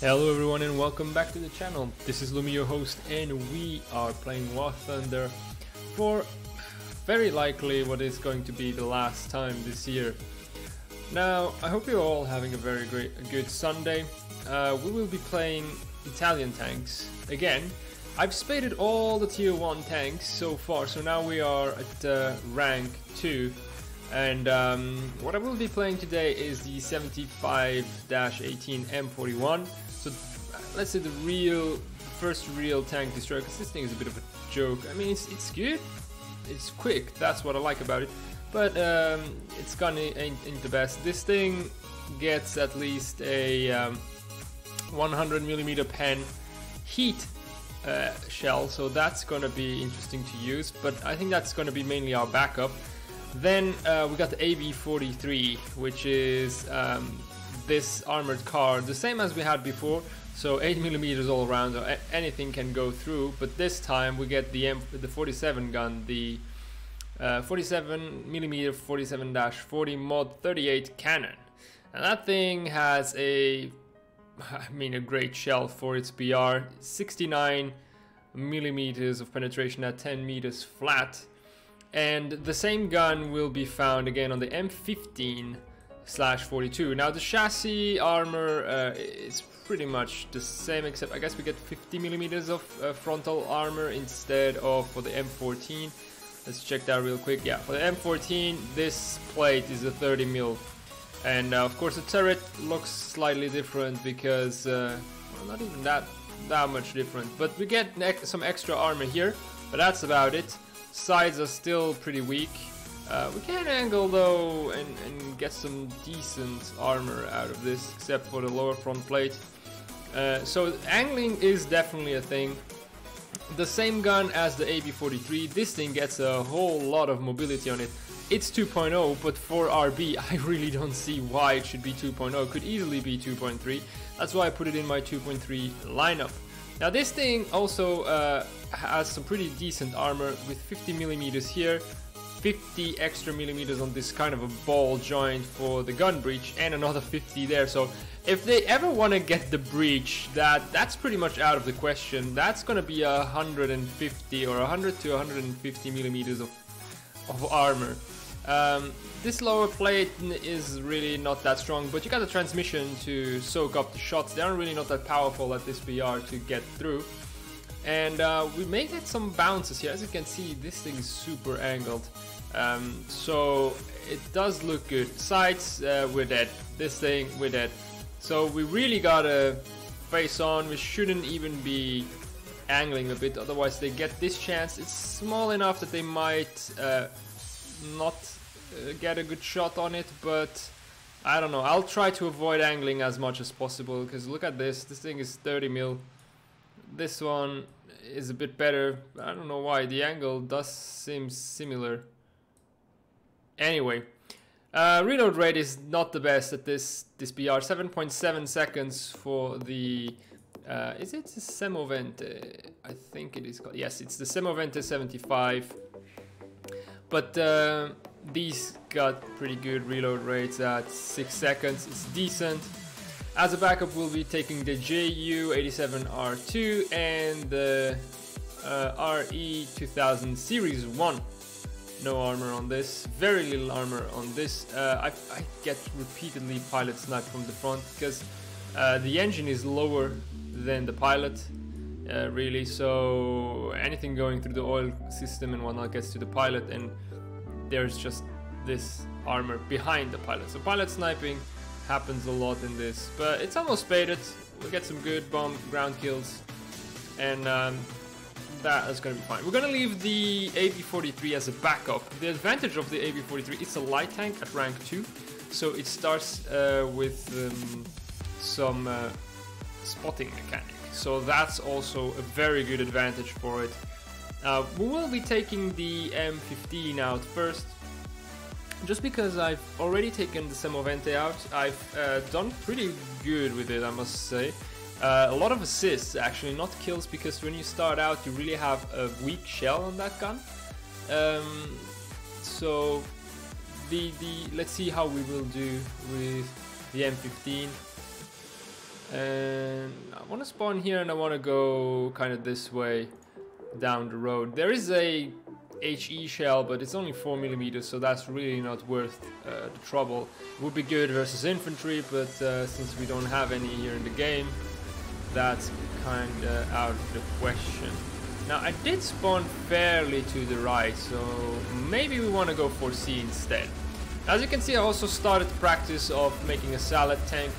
Hello everyone and welcome back to the channel. This is Lumi, your host, and we are playing War Thunder for very likely what is going to be the last time this year. Now, I hope you're all having a good Sunday. We will be playing Italian tanks again. I've spaded all the tier 1 tanks so far, so now we are at rank 2. And what I will be playing today is the 75-18 M41. So let's say the first real tank destroyer, because this thing is a bit of a joke. I mean, it's good, it's quick, that's what I like about it, but it's gonna ain't the best. This thing gets at least a 100mm pen heat shell, so that's gonna be interesting to use, but I think that's gonna be mainly our backup. Then we got the AB-43, which is this armored car, the same as we had before, so 8mm all around, so anything can go through, but this time we get the 47 gun, the 47mm 47-40 mod 38 cannon, and that thing has a great shell for its BR, 69mm of penetration at 10 meters flat. And the same gun will be found again on the M15/42. Now the chassis armor is pretty much the same, except I guess we get 50mm of frontal armor instead of for the M14. Let's check that real quick. Yeah, for the M14 this plate is a 30mm, and of course the turret looks slightly different because well, not even that much different, but we get some extra armor here, but that's about it. Sides are still pretty weak. We can angle though and get some decent armor out of this, except for the lower front plate. So angling is definitely a thing. The same gun as the AB-43, this thing gets a whole lot of mobility on it. It's 2.0, but for RB I really don't see why it should be 2.0. It could easily be 2.3. That's why I put it in my 2.3 lineup. Now this thing also has some pretty decent armor with 50mm here, 50 extra millimeters on this kind of a ball joint for the gun breech, and another 50 there. So if they ever want to get the breech, that's pretty much out of the question. That's gonna be 150 or 100 to 150 millimeters of armor. This lower plate is really not that strong, but you got the transmission to soak up the shots. They aren't really not that powerful at this BR to get through. And we may get some bounces here. As you can see, this thing is super angled. So it does look good. Sides, we're dead. This thing, we're dead. So we really gotta face on. We shouldn't even be angling a bit, otherwise they get this chance. It's small enough that they might not get a good shot on it, but I don't know. I'll try to avoid angling as much as possible, because look at this thing is 30mm. This one is a bit better. I don't know why, the angle does seem similar. Anyway, reload rate is not the best at this BR. 7.7 seconds for the is it the Semovente? I think it is called, yes, it's the Semovente 75, but these got pretty good reload rates at 6 seconds. It's decent. As a backup, we'll be taking the JU87R2 and the RE2000 Series 1. No armor on this, very little armor on this. I get repeatedly pilot sniped from the front because the engine is lower than the pilot, really, so anything going through the oil system and whatnot gets to the pilot, and there's just this armor behind the pilot. So pilot sniping happens a lot in this, but it's almost spaded. We'll get some good bomb ground kills, and that is going to be fine. We're going to leave the AB-43 as a backup. The advantage of the AB-43, it's a light tank at rank 2, so it starts with some spotting mechanic. So that's also a very good advantage for it. We will be taking the M15 out first, just because I've already taken the Semovente out. I've done pretty good with it, I must say. A lot of assists, actually, not kills, because when you start out you really have a weak shell on that gun. So let's see how we will do with the M15. And I want to spawn here and I want to go kind of this way down the road. There is a HE shell, but it's only 4mm, so that's really not worth the trouble. It would be good versus infantry, but since we don't have any here in the game, that's kind of out of the question. Now I did spawn fairly to the right, so maybe we want to go for C instead. As you can see, I also started the practice of making a salad tank.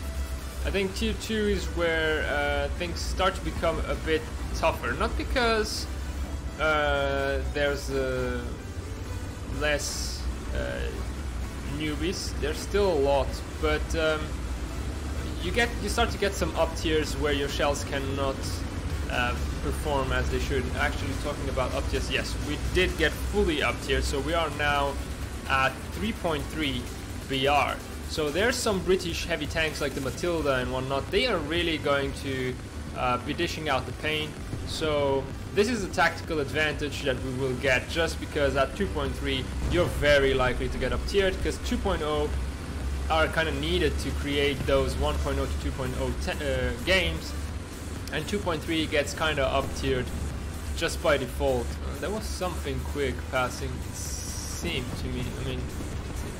I think tier 2 is where things start to become a bit tougher, not because there's less newbies. There's still a lot, but you start to get some up tiers where your shells cannot perform as they should. Actually, talking about up tiers, yes, we did get fully up tiers, so we are now at 3.3 BR. So there's some British heavy tanks like the Matilda and whatnot. They are really going to be dishing out the pain. So this is a tactical advantage that we will get, just because at 2.3 you're very likely to get up tiered, because 2.0 are kind of needed to create those 1.0 to 2.0 games, and 2.3 gets kind of up tiered just by default. There was something quick passing, it seemed to me. I mean,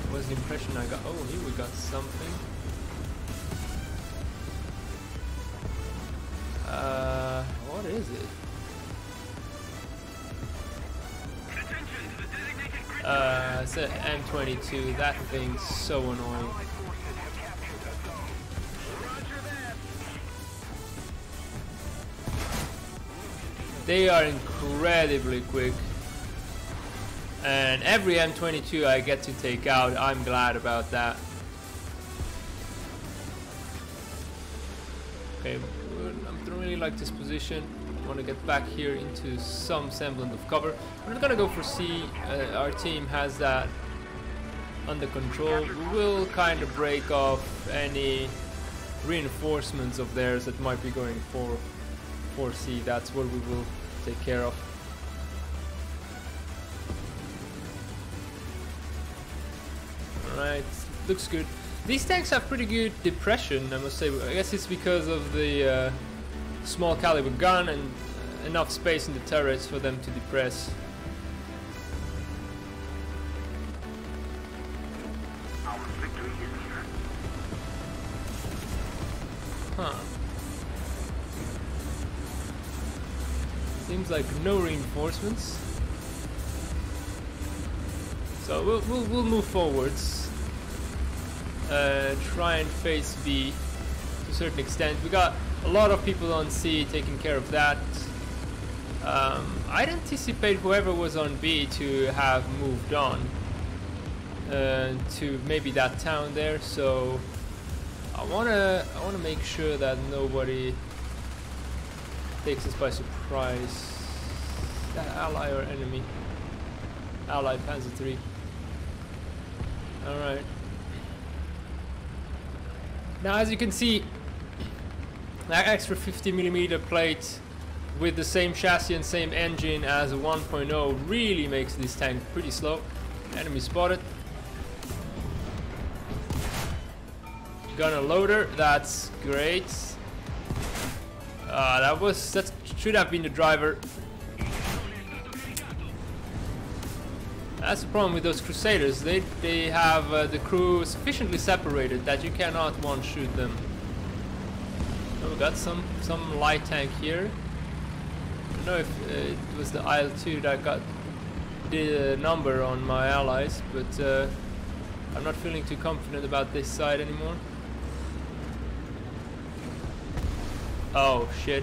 it was the impression I got. Oh, here we got something. What is it? It's an M22. That thing's so annoying. They are incredibly quick, and every M22 I get to take out, I'm glad about that. Okay, I don't really like this position. I want to get back here into some semblance of cover. We're not gonna go for C. Our team has that under control. We will kind of break off any reinforcements of theirs that might be going for C. That's what we will take care of. Alright, looks good. These tanks have pretty good depression, I must say. I guess it's because of the small caliber gun and enough space in the turrets for them to depress. Huh. Seems like no reinforcements. So we'll move forwards. Try and face B to a certain extent. We got a lot of people on C taking care of that. I'd anticipate whoever was on B to have moved on to maybe that town there. So I wanna make sure that nobody takes us by surprise. That ally or enemy? Ally Panzer III. Alright. Now as you can see, that extra 50mm plate with the same chassis and same engine as a 1.0 really makes this tank pretty slow. Enemy spotted. Gunner loader, that's great. That should have been the driver. That's the problem with those Crusaders. They have the crew sufficiently separated that you cannot one-shoot them. Oh, we got some light tank here. I don't know if it was the IL-2 that got the number on my allies, but I'm not feeling too confident about this side anymore. Oh shit.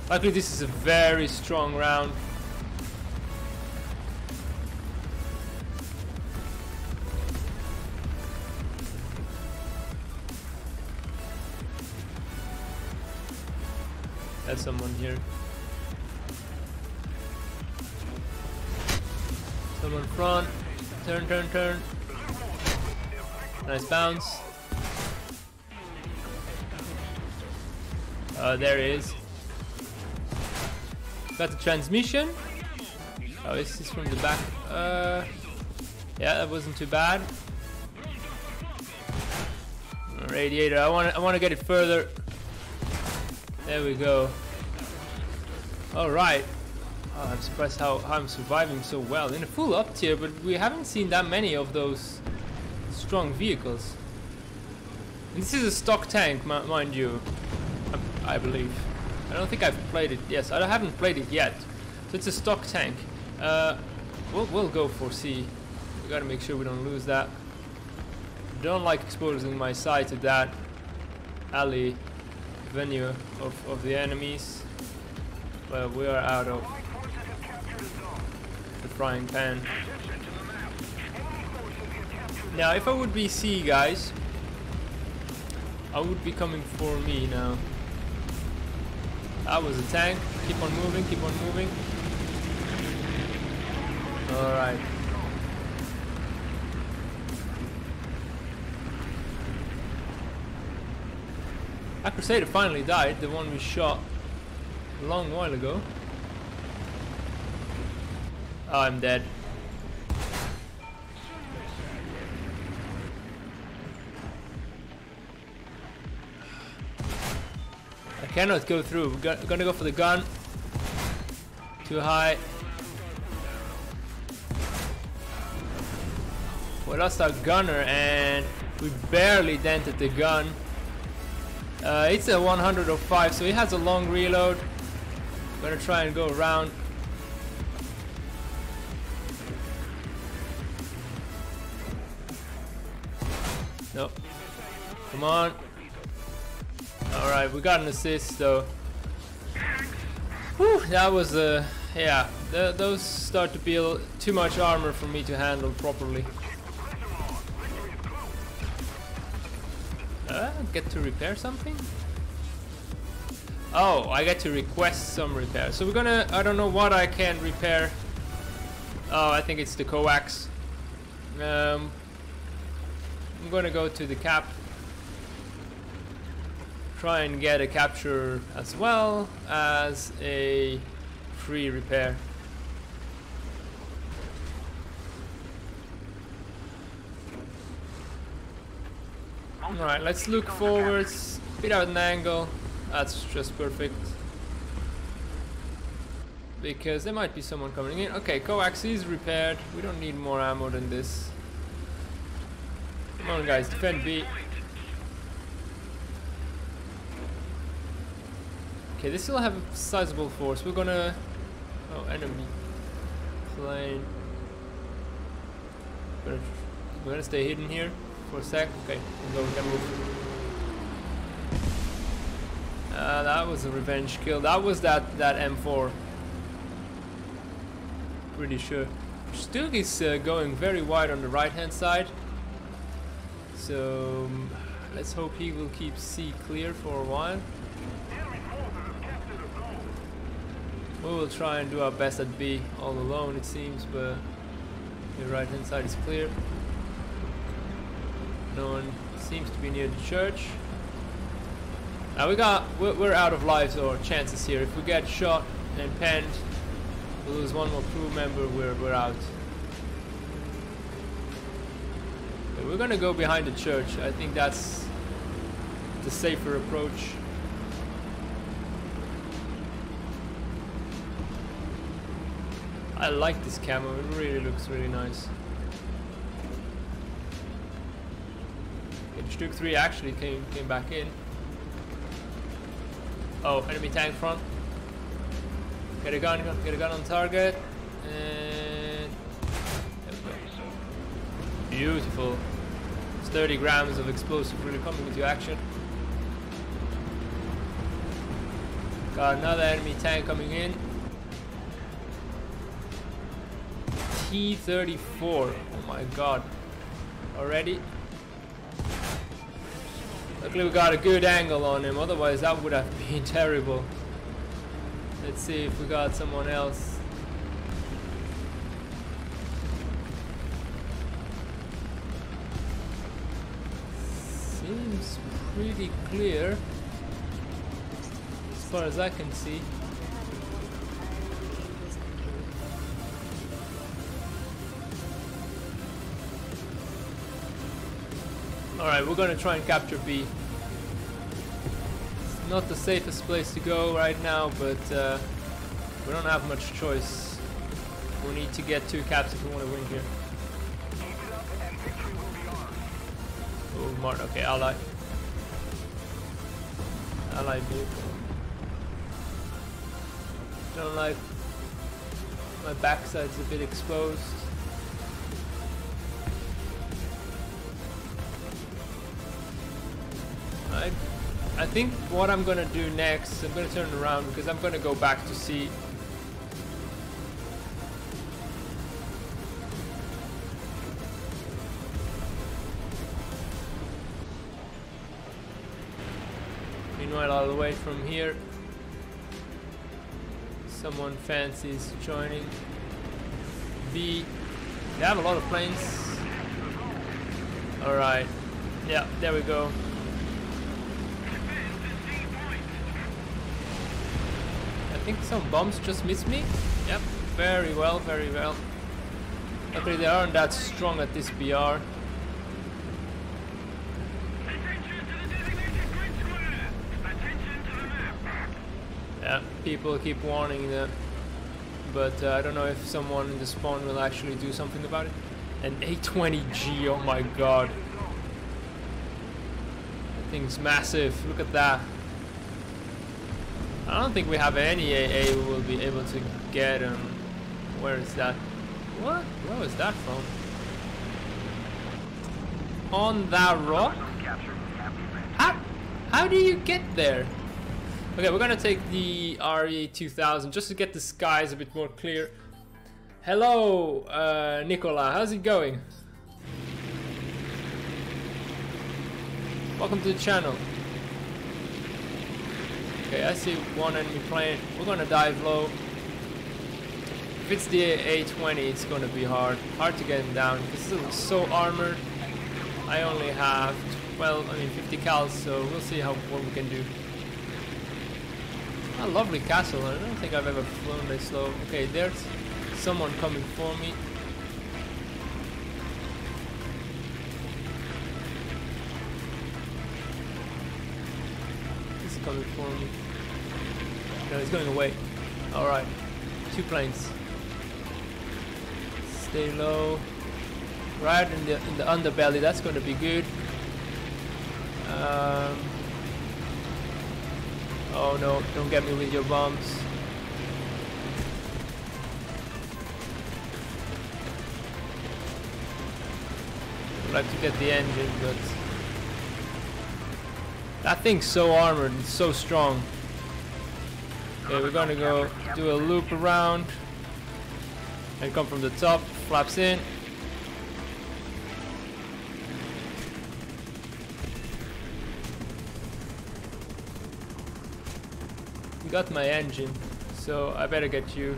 Luckily this is a very strong round. There's someone here. Someone front. Turn, turn, turn. Nice bounce. There he is. Got the transmission. Oh, this is from the back. Yeah, that wasn't too bad. Radiator. I want to get it further. There we go. All right. Oh, I'm surprised how I'm surviving so well in a full up tier, but we haven't seen that many of those strong vehicles. And this is a stock tank, mind you. I believe. I don't think I've played it. Yes, I haven't played it yet. So it's a stock tank. We'll go for C. We gotta make sure we don't lose that. Don't like exposing my side to that alley venue of the enemies. Well, we are out of the frying pan. Now, if I would be C, guys, I would be coming for me now. That was a tank. Keep on moving, keep on moving. Alright. Our Crusader finally died, the one we shot a long while ago. Oh, I'm dead. I cannot go through. We're gonna go for the gun. Too high. We lost our gunner and we barely dented the gun. It's a 105, so he has a long reload. I'm gonna try and go around. Nope. Come on. Alright, we got an assist though. Whew, that was yeah, those start to be too much armor for me to handle properly. Get to repair something? Oh, I get to request some repair. So we're gonna, I don't know what I can repair. Oh, I think it's the coax. I'm gonna go to the cap. Try and get a capture as well as a free repair. Alright, let's look forwards, bit out an angle. That's just perfect. Because there might be someone coming in. Okay, coax is repaired. We don't need more ammo than this. Come on guys, defend B. Okay, they still have a sizable force. We're gonna... Oh, enemy plane. We're gonna stay hidden here for a sec. Okay, we'll go, we can move. That was a revenge kill. That was that M4. Pretty sure. Stug is going very wide on the right hand side. So let's hope he will keep C clear for a while. We will try and do our best at B all alone, it seems, but the right hand side is clear. No one seems to be near the church. Now we're out of lives or chances here. If we get shot and penned, we lose one more crew member, we're out. But we're gonna go behind the church. I think that's the safer approach. I like this camo, it really looks really nice. Stug 3 actually came back in. Oh, enemy tank front. Get a gun on target. And there we go. Beautiful. It's 30 grams of explosive really coming into action. Got another enemy tank coming in. T-34. Oh my god. Already? Luckily we got a good angle on him, otherwise that would have been terrible. Let's see if we got someone else. Seems pretty clear as far as I can see. Alright, we're gonna try and capture B. It's not the safest place to go right now, but we don't have much choice. We need to get 2 caps if we want to win here. Oh, Martin, okay, ally. Ally vehicle. Don't like my backside's a bit exposed. I think what I'm gonna do next, I'm gonna turn around because I'm gonna go back to C. Meanwhile, I'll wait from here. Someone fancies joining B. They have a lot of planes. Alright. Yeah, there we go. I think some bombs just missed me. Yep, very well, very well. Luckily they aren't that strong at this BR. Yeah, people keep warning them, but I don't know if someone in the spawn will actually do something about it. An A20G, oh my god. That thing's massive, look at that. I don't think we have any AA who will be able to get him. Where is that? What? Where was that from? On that rock? How do you get there? Okay, we're gonna take the RE2000 just to get the skies a bit more clear. Hello, Nicola, how's it going? Welcome to the channel. Okay, I see one enemy plane. We're gonna dive low. If it's the A20, it's gonna be hard to get him down. This is so armored. I only have 50 cals, so we'll see what we can do. A lovely castle. I don't think I've ever flown this low. Okay, there's someone coming for me. He's coming for me. No, he's going away. Alright. 2 planes. Stay low. Right in the underbelly, that's gonna be good. Oh no, don't get me with your bombs. I'd like to get the engine, but that thing's so armored and so strong. Okay, we're gonna go do a loop around and come from the top, flaps in. Got my engine, so I better get you.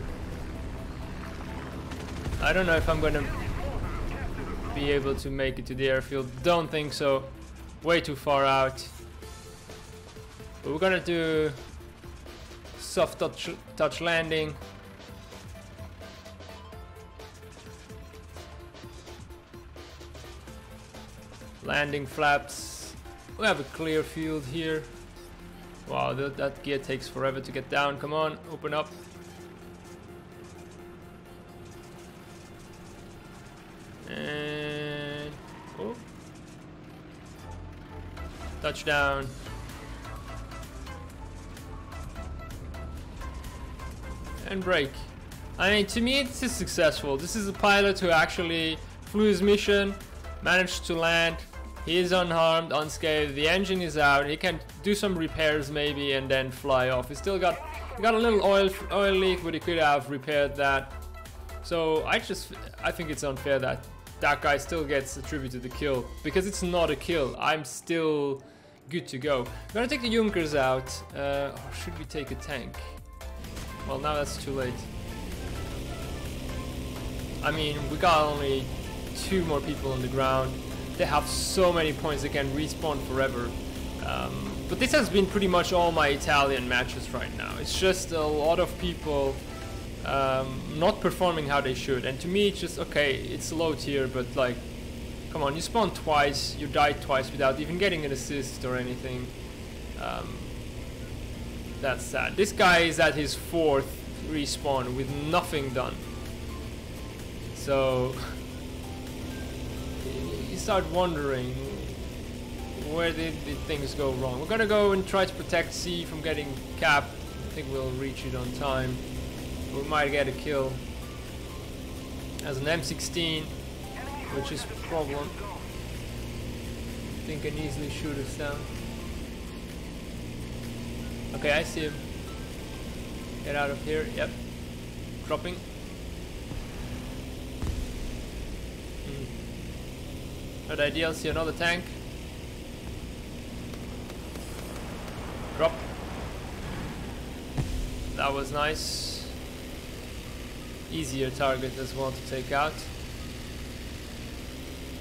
I don't know if I'm gonna be able to make it to the airfield. Don't think so. Way too far out. But we're gonna do soft touch landing. Landing flaps. We have a clear field here. Wow, that gear takes forever to get down. Come on, open up. And oh, touchdown. And brake. I mean, to me, this is successful. This is a pilot who actually flew his mission, managed to land. He is unharmed, unscathed. The engine is out. He can do some repairs maybe and then fly off. He still got a little oil leak, but he could have repaired that. So I think it's unfair that that guy still gets attributed the kill, because it's not a kill. I'm still good to go. I'm gonna take the Junkers out. Or should we take a tank? Well, now that's too late. I mean, we got only 2 more people on the ground. They have so many points, they can respawn forever. But this has been pretty much all my Italian matches right now. It's just a lot of people not performing how they should. And to me, it's just, okay, it's low tier, but like, Come on, you spawned twice, you died twice without even getting an assist or anything. That's sad. This guy is at his 4th respawn with nothing done. So you start wondering, where did things go wrong? We're gonna go and try to protect C from getting capped. I think we'll reach it on time. We might get a kill. As an M16, which is a problem. I think I can easily shoot us down. Okay, I see him. Get out of here. Yep. Dropping. Not ideal. See another tank. Drop. That was nice. Easier target as well to take out.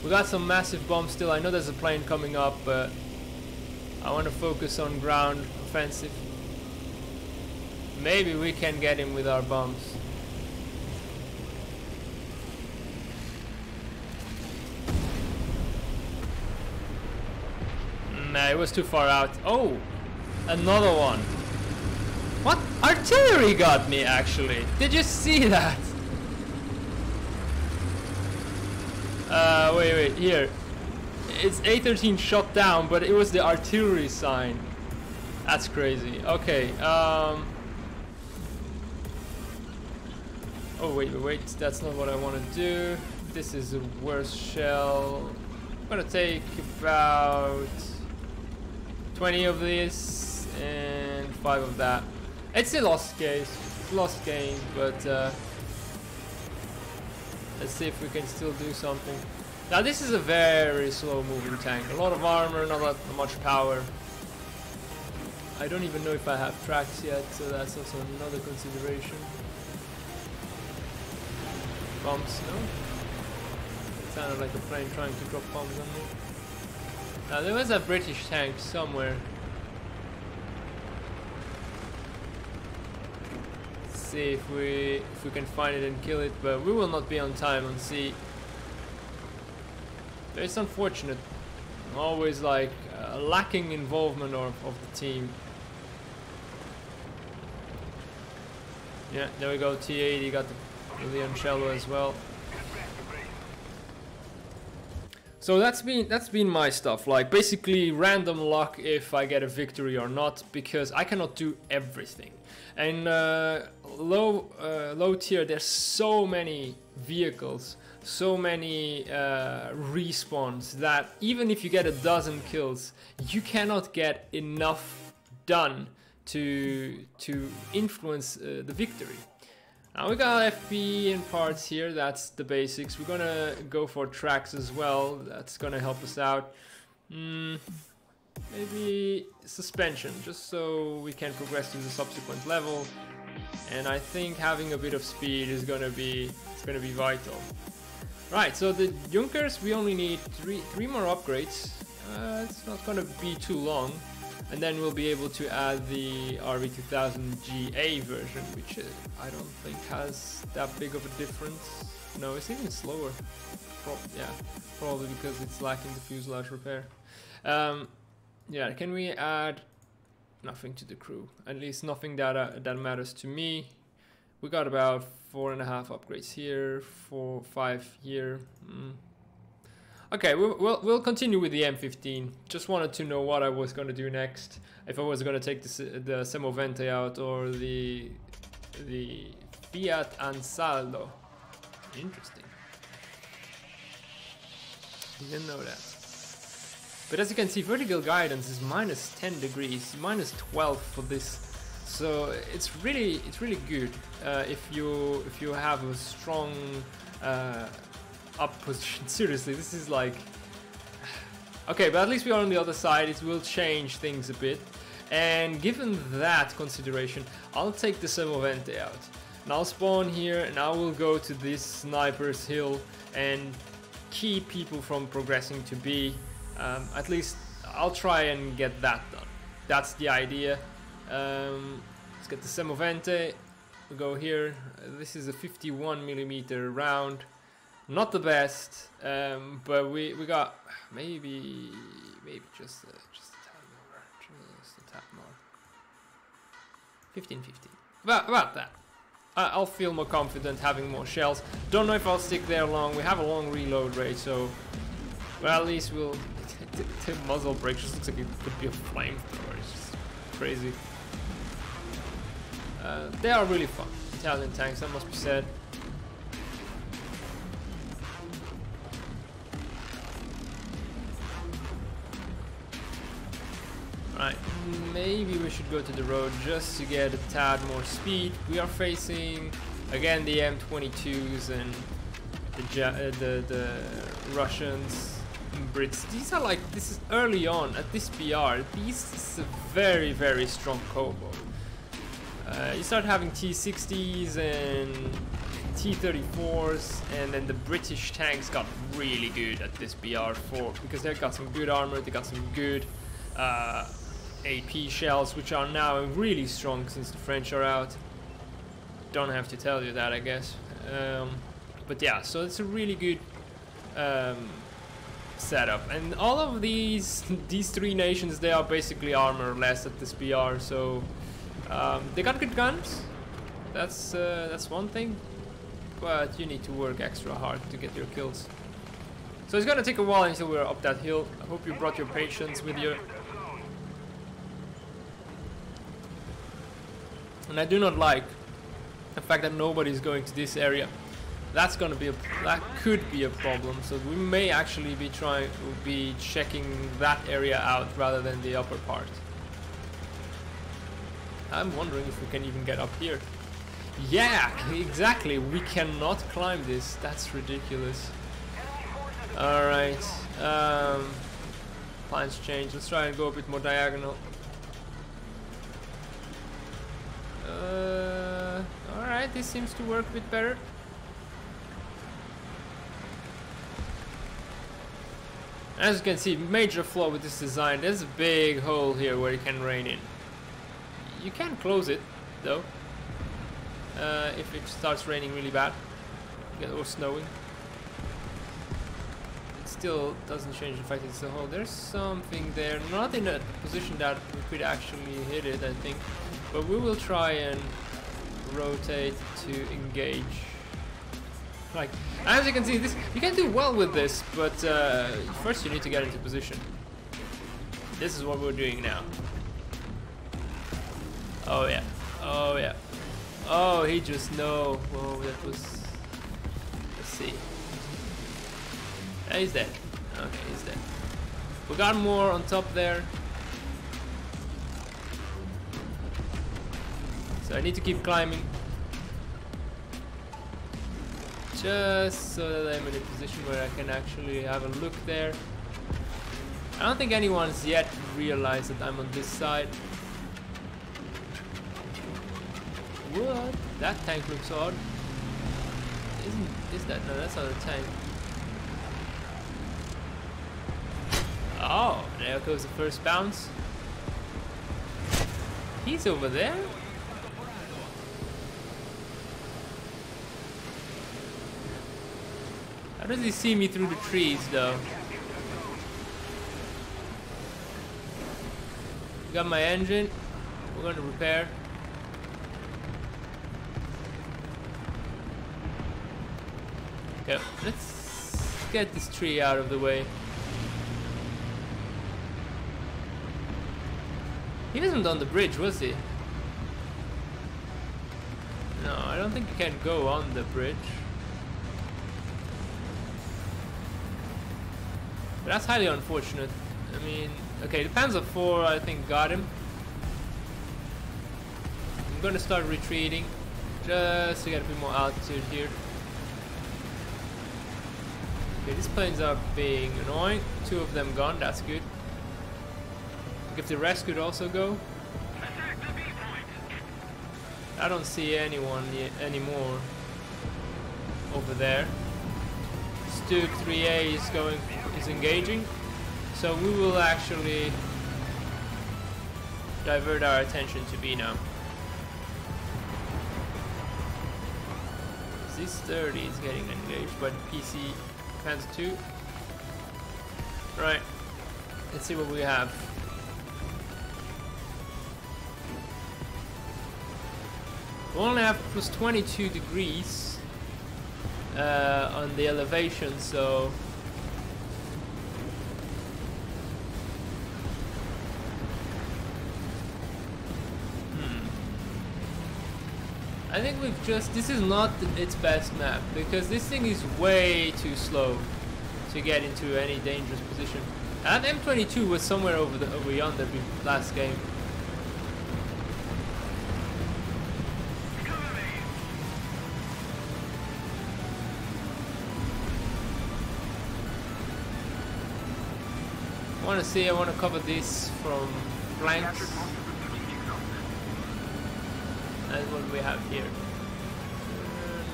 We got some massive bombs still. I know there's a plane coming up, but I want to focus on ground offensive. Maybe we can get him with our bombs. Nah, it was too far out. Oh, another one. What? Artillery got me, actually. Did you see that? Wait, here. It's A13 shot down, but it was the artillery sign. That's crazy. Okay, oh, wait, that's not what I want to do. This is the worst shell. I'm gonna take about 20 of this and 5 of that. It's a lost case. It's a lost game, but let's see if we can still do something. Now this is a very slow moving tank. A lot of armor, not that much power. I don't even know if I have tracks yet, so that's also another consideration. Bombs, no? It sounded like a plane trying to drop bombs on me. Now there was a British tank somewhere. Let's see if we can find it and kill it, but we will not be on time on C. It's unfortunate. Always like lacking involvement of the team. Yeah, there we go. T80 got the Leon Cello as well. So that's been my stuff. Like basically random luck if I get a victory or not, because I cannot do everything. And low tier, there's so many vehicles, so many respawns, that even if you get a dozen kills, you cannot get enough done to influence the victory. Now we got FP and parts here, that's the basics. We're gonna go for tracks as well, that's gonna help us out. Maybe suspension, just so we can progress to the subsequent level. And I think having a bit of speed is gonna be vital. Right, so the Junkers, we only need three more upgrades. It's not gonna be too long. And then we'll be able to add the RV2000 GA version, which I don't think has that big of a difference. No, it's even slower. Yeah, probably because it's lacking the fuselage repair. Yeah, can we add nothing to the crew? At least nothing that matters to me. We got about 4.5 upgrades here, 5 here. Okay, we'll continue with the M15. Just wanted to know what I was going to do next. If I was going to take the Semovente out or the Fiat Ansaldo. Interesting. Didn't know that. But as you can see, vertical guidance is minus 10 degrees, minus 12 for this. So it's really good if you have a strong up position. Seriously, this is like okay, but at least we are on the other side. It will change things a bit, and given that consideration, I'll take the Semovente out and I'll spawn here, and I will go to this sniper's hill and keep people from progressing to B. At least I'll try and get that done. That's the idea. Let's get the Semovente. We go here. This is a 51mm round. Not the best, but we got maybe just a tad more, just a tad more. 15-15, about that. I'll feel more confident having more shells. Don't know if I'll stick there long. We have a long reload rate, so well, at least we'll. The muzzle brake just looks like it could be a flamethrower. It's just crazy. They are really fun, Italian tanks, that must be said. Right, maybe we should go to the road just to get a tad more speed. We are facing again the M22s and the Russians, Brits. These are like, this is early on at this BR. This is a very, very strong combo. You start having T60s and T34s, and then the British tanks got really good at this BR4 because they got some good armor, they got some good AP shells, which are now really strong since the French are out. Don't have to tell you that, I guess. But yeah, so it's a really good setup, and all of these three nations, they are basically armorless at this BR, so they got good guns. That's one thing, but you need to work extra hard to get your kills. So it's gonna take a while until we're up that hill. I hope you brought your patience with you. And I do not like the fact that nobody's going to this area. That could be a problem. So we may actually be checking that area out rather than the upper part. I'm wondering if we can even get up here. Yeah, exactly. We cannot climb this. That's ridiculous. All right. Plans change. Let's try and go a bit more diagonal. Alright, this seems to work a bit better. As you can see, major flaw with this design. There's a big hole here where you can rain in. You can close it, though, if it starts raining really bad or snowing. It still doesn't change the fact it's a hole. There's something there, not in a position that we could actually hit it, I think. But we will try and rotate to engage. Like, as you can see, this you can do well with this, but first you need to get into position. This is what we're doing now. Oh yeah, oh yeah. Oh, he just no. Whoa, that was. Let's see. He's dead. Okay, he's dead. We got more on top there. So I need to keep climbing, just so that I'm in a position where I can actually have a look there. I don't think anyone's yet realized that I'm on this side. What? That tank looks odd. Is that? No, that's not a tank. Oh, there goes the first bounce. He's over there? How does he see me through the trees, though? Got my engine. We're going to repair. Okay, let's get this tree out of the way. He wasn't on the bridge, was he? No, I don't think you can go on the bridge. But that's highly unfortunate. I mean, okay, the Panzer IV, I think, got him. I'm gonna start retreating just to get a bit more altitude here. Okay, these planes are being annoying. 2 of them gone, that's good. If the rest could also go. I don't see anyone anymore over there. Stuke 3A is engaging, so we will actually divert our attention to B now. This 30 is getting engaged by the PC Panzer 2. Right, let's see what we have. We only have plus 22 degrees on the elevation, so I think we've just, this is not its best map, because this thing is way too slow to get into any dangerous position. And M22 was somewhere over yonder last game. I want to cover this from flanks. And what do we have here?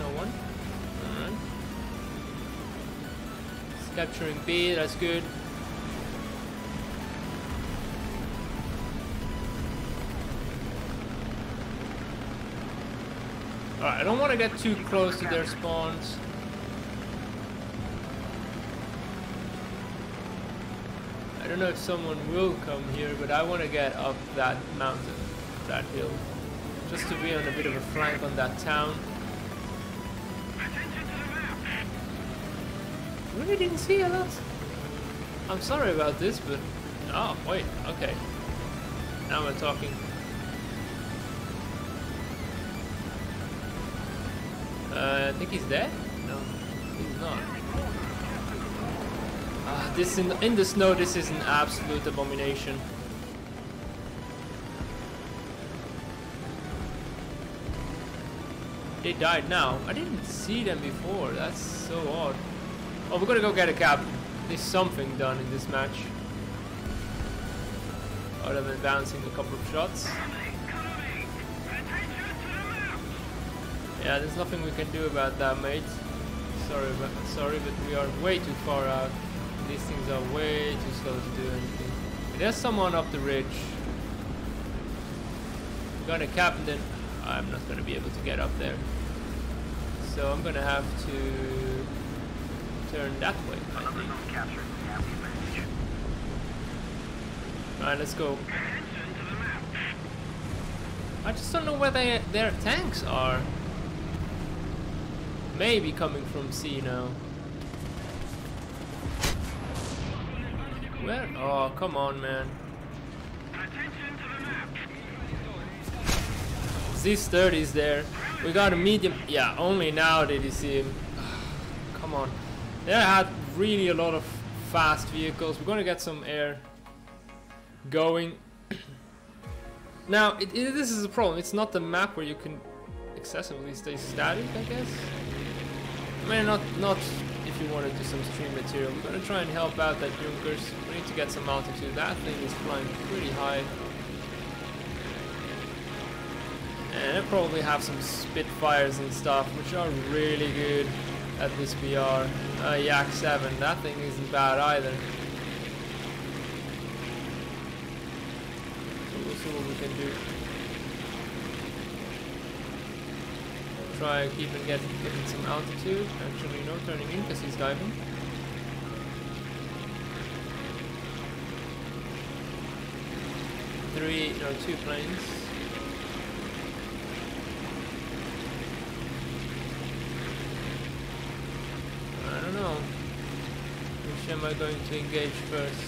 No one. Alright. It's capturing B, that's good. Alright, I don't want to get too close to their spawns. I don't know if someone will come here, but I want to get up that mountain, that hill, just to be on a bit of a flank on that town. Really didn't see a lot. I'm sorry about this, but oh wait, okay. Now we're talking. I think he's dead. No, he's not. This in the snow, this is an absolute abomination. They died now. I didn't see them before. That's so odd. Oh, we're gonna go get a cap. There's something done in this match. Other than bouncing a couple of shots. Yeah, there's nothing we can do about that, mate. Sorry, but we are way too far out. These things are way too slow to do anything. There's someone up the ridge. I'm gonna cap and then I'm not gonna be able to get up there. So I'm gonna have to turn that way, I think. Alright, let's go. I just don't know where their tanks are. Maybe coming from C now. Where? Oh, come on, man. Z30 is there. We got a medium. Yeah, only now did you see him. Come on. They had really a lot of fast vehicles. We're gonna get some air going. Now, this is a problem. It's not the map where you can excessively stay static, I guess. I mean, not if you want to do some stream material. We're gonna try and help out that Junkers. We need to get some altitude. That thing is flying pretty high. And I probably have some Spitfires and stuff, which are really good at this VR. Yak 7, that thing isn't bad either. So we'll see what we can do. Try and keep and getting some altitude. Actually, no turning in because he's diving. Two planes. I don't know. Which am I going to engage first?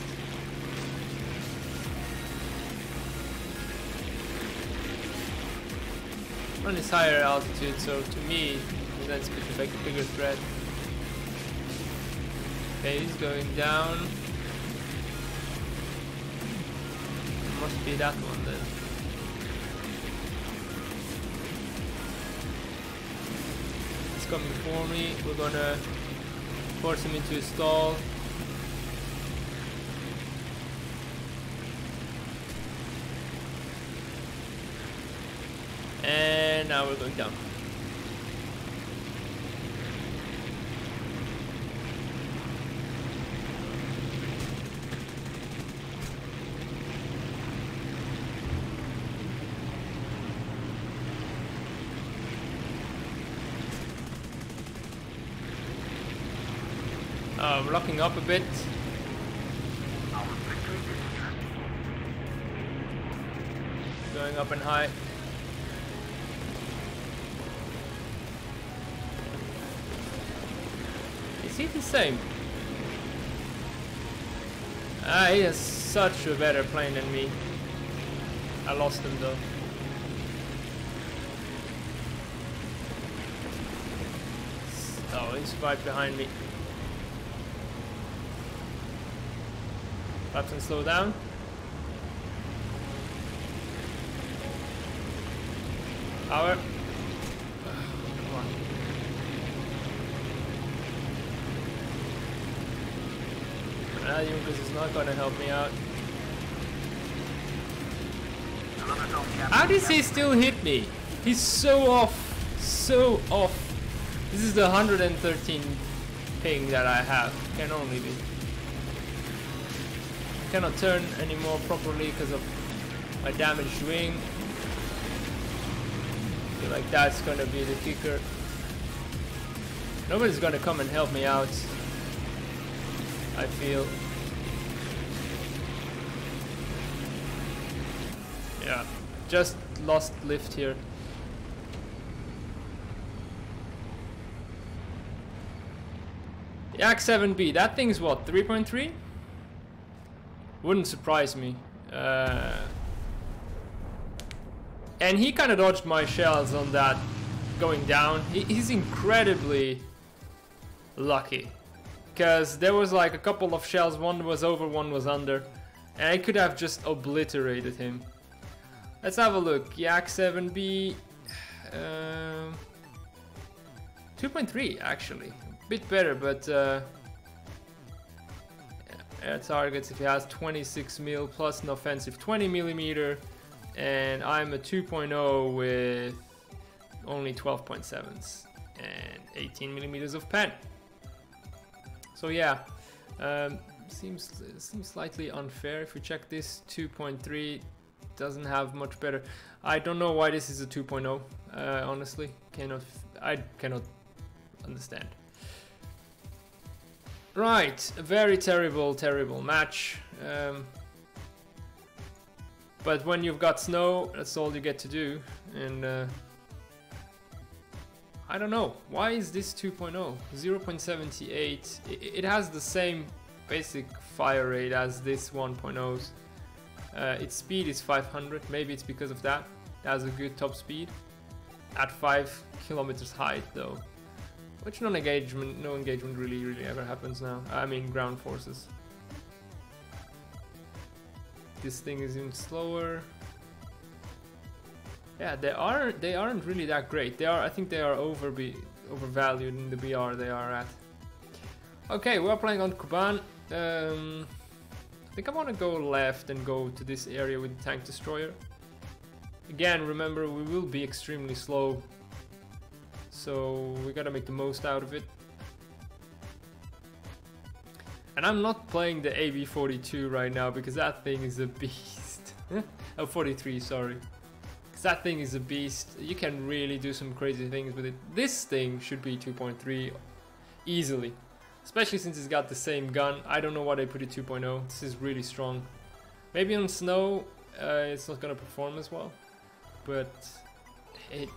On this higher altitude, so to me, that's a bigger threat. Okay, he's going down. Must be that one then. He's coming for me. We're gonna force him into a stall. And now we're going down. Locking up a bit. Going up and high. Is he the same? He has such a better plane than me. I lost him though. Oh, he's right behind me. Perhaps and slow down. Power. Come on. Junkers is not going to help me out. How does he still hit me? He's so off. So off. This is the 113 ping that I have. Can only be. I cannot turn anymore properly because of my damaged wing. I feel like that's going to be the kicker. Nobody's going to come and help me out, I feel. Yeah, just lost lift here. Yak 7B, that thing's what, 3.3? Wouldn't surprise me. And he kind of dodged my shells on that going down. He's incredibly lucky. Because there was like a couple of shells, one was over, one was under. And I could have just obliterated him. Let's have a look. Yak 7B. 2.3 actually. Bit better, but air targets if he has 26 mil plus an offensive 20 millimeter. And I'm a 2.0 with only 12.7s and 18 millimeters of pen. So yeah, seems slightly unfair. If we check this, 2.3 doesn't have much better. I don't know why this is a 2.0. Honestly, I cannot understand. Right, a very terrible match. But when you've got snow, that's all you get to do. And I don't know, why is this 2.0? 0.78. It has the same basic fire rate as this 1.0's. Its speed is 500, maybe it's because of that. It has a good top speed. At 5 kilometers height though. Which no engagement really ever happens now. I mean ground forces. This thing is even slower. Yeah, they aren't really that great. I think they are overvalued in the BR they are at. Okay, we're playing on Kuban. I think I want to go left and go to this area with the tank destroyer. Again, remember we will be extremely slow, so we gotta make the most out of it. And I'm not playing the AB42 right now because that thing is a beast. Oh, 43, sorry. Because that thing is a beast. You can really do some crazy things with it. This thing should be 2.3 easily. Especially since it's got the same gun. I don't know why they put it 2.0. This is really strong. Maybe on snow it's not gonna perform as well. But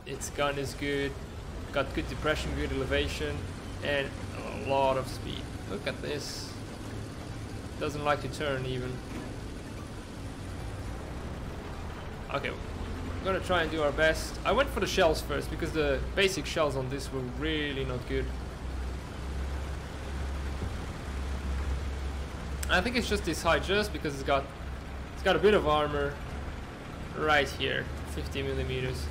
its gun is good. Got good depression, good elevation, and a lot of speed. Look at this. Doesn't like to turn even. Okay, we're gonna try and do our best. I went for the shells first because the basic shells on this were really not good. I think it's just this high just because it's got a bit of armor right here, 50 millimeters.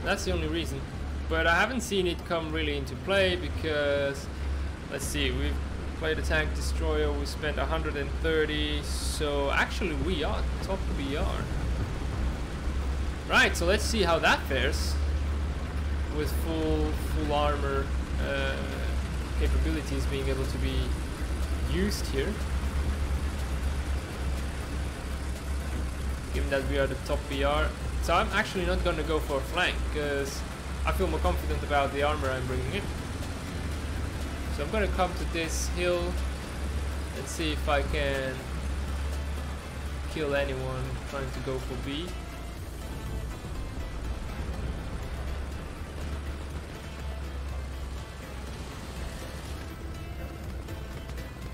That's the only reason. But I haven't seen it come really into play because, let's see, we've played a tank destroyer, we spent 130, so actually we are top BR. Right, so let's see how that fares with full armor capabilities being able to be used here. Given that we are the top BR. So I'm actually not going to go for a flank because I feel more confident about the armor I'm bringing in. So I'm gonna come to this hill and see if I can kill anyone trying to go for B.